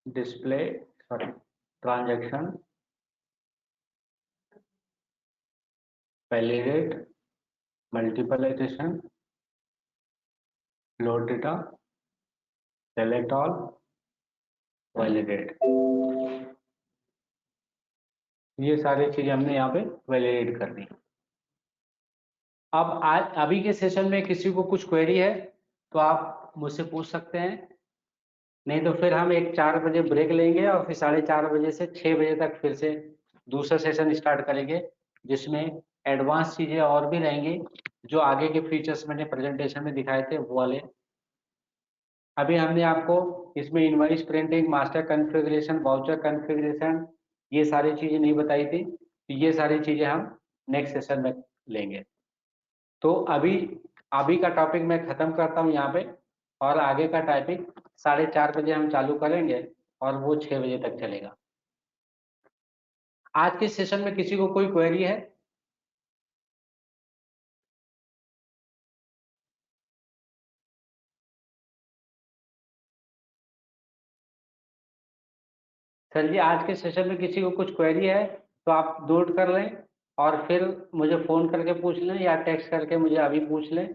Display sorry transaction, validate, multiple iteration, load data, select all, validate, ये सारी चीजें हमने यहाँ पे वैलिडेट कर दी। अब आज अभी के सेशन में किसी को कुछ क्वेरी है तो आप मुझसे पूछ सकते हैं, नहीं तो फिर हम एक 4 बजे ब्रेक लेंगे और फिर 4:30 बजे से 6 बजे तक फिर से दूसरा सेशन स्टार्ट करेंगे, जिसमें एडवांस चीजें और भी रहेंगी, जो आगे के फीचर्स मैंने प्रेजेंटेशन में दिखाए थे वो वाले। अभी हमने आपको इसमें invoice printing, master configuration, voucher configuration, ये सारी चीजें नहीं बताई थी, तो ये सारी चीजें हम नेक्स्ट सेशन में लेंगे। तो अभी का टॉपिक मैं खत्म करता हूँ यहाँ पे, और आगे का टॉपिक 4:30 बजे हम चालू करेंगे और वो 6 बजे तक चलेगा। आज के सेशन में किसी को कोई क्वेरी है? सर जी, आज के सेशन में किसी को कुछ क्वेरी है तो आप नोट कर लें और फिर मुझे फ़ोन करके पूछ लें या टेक्स्ट करके मुझे अभी पूछ लें।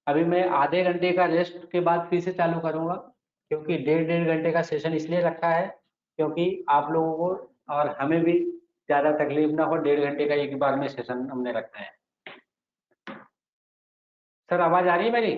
अभी मैं आधे घंटे का रेस्ट के बाद फिर से चालू करूँगा, क्योंकि 1.5 घंटे का सेशन इसलिए रखा है क्योंकि आप लोगों को और हमें भी ज़्यादा तकलीफ ना हो। 1.5 घंटे का एक बार में सेशन हमने रखा है। सर, आवाज़ आ रही है मेरी?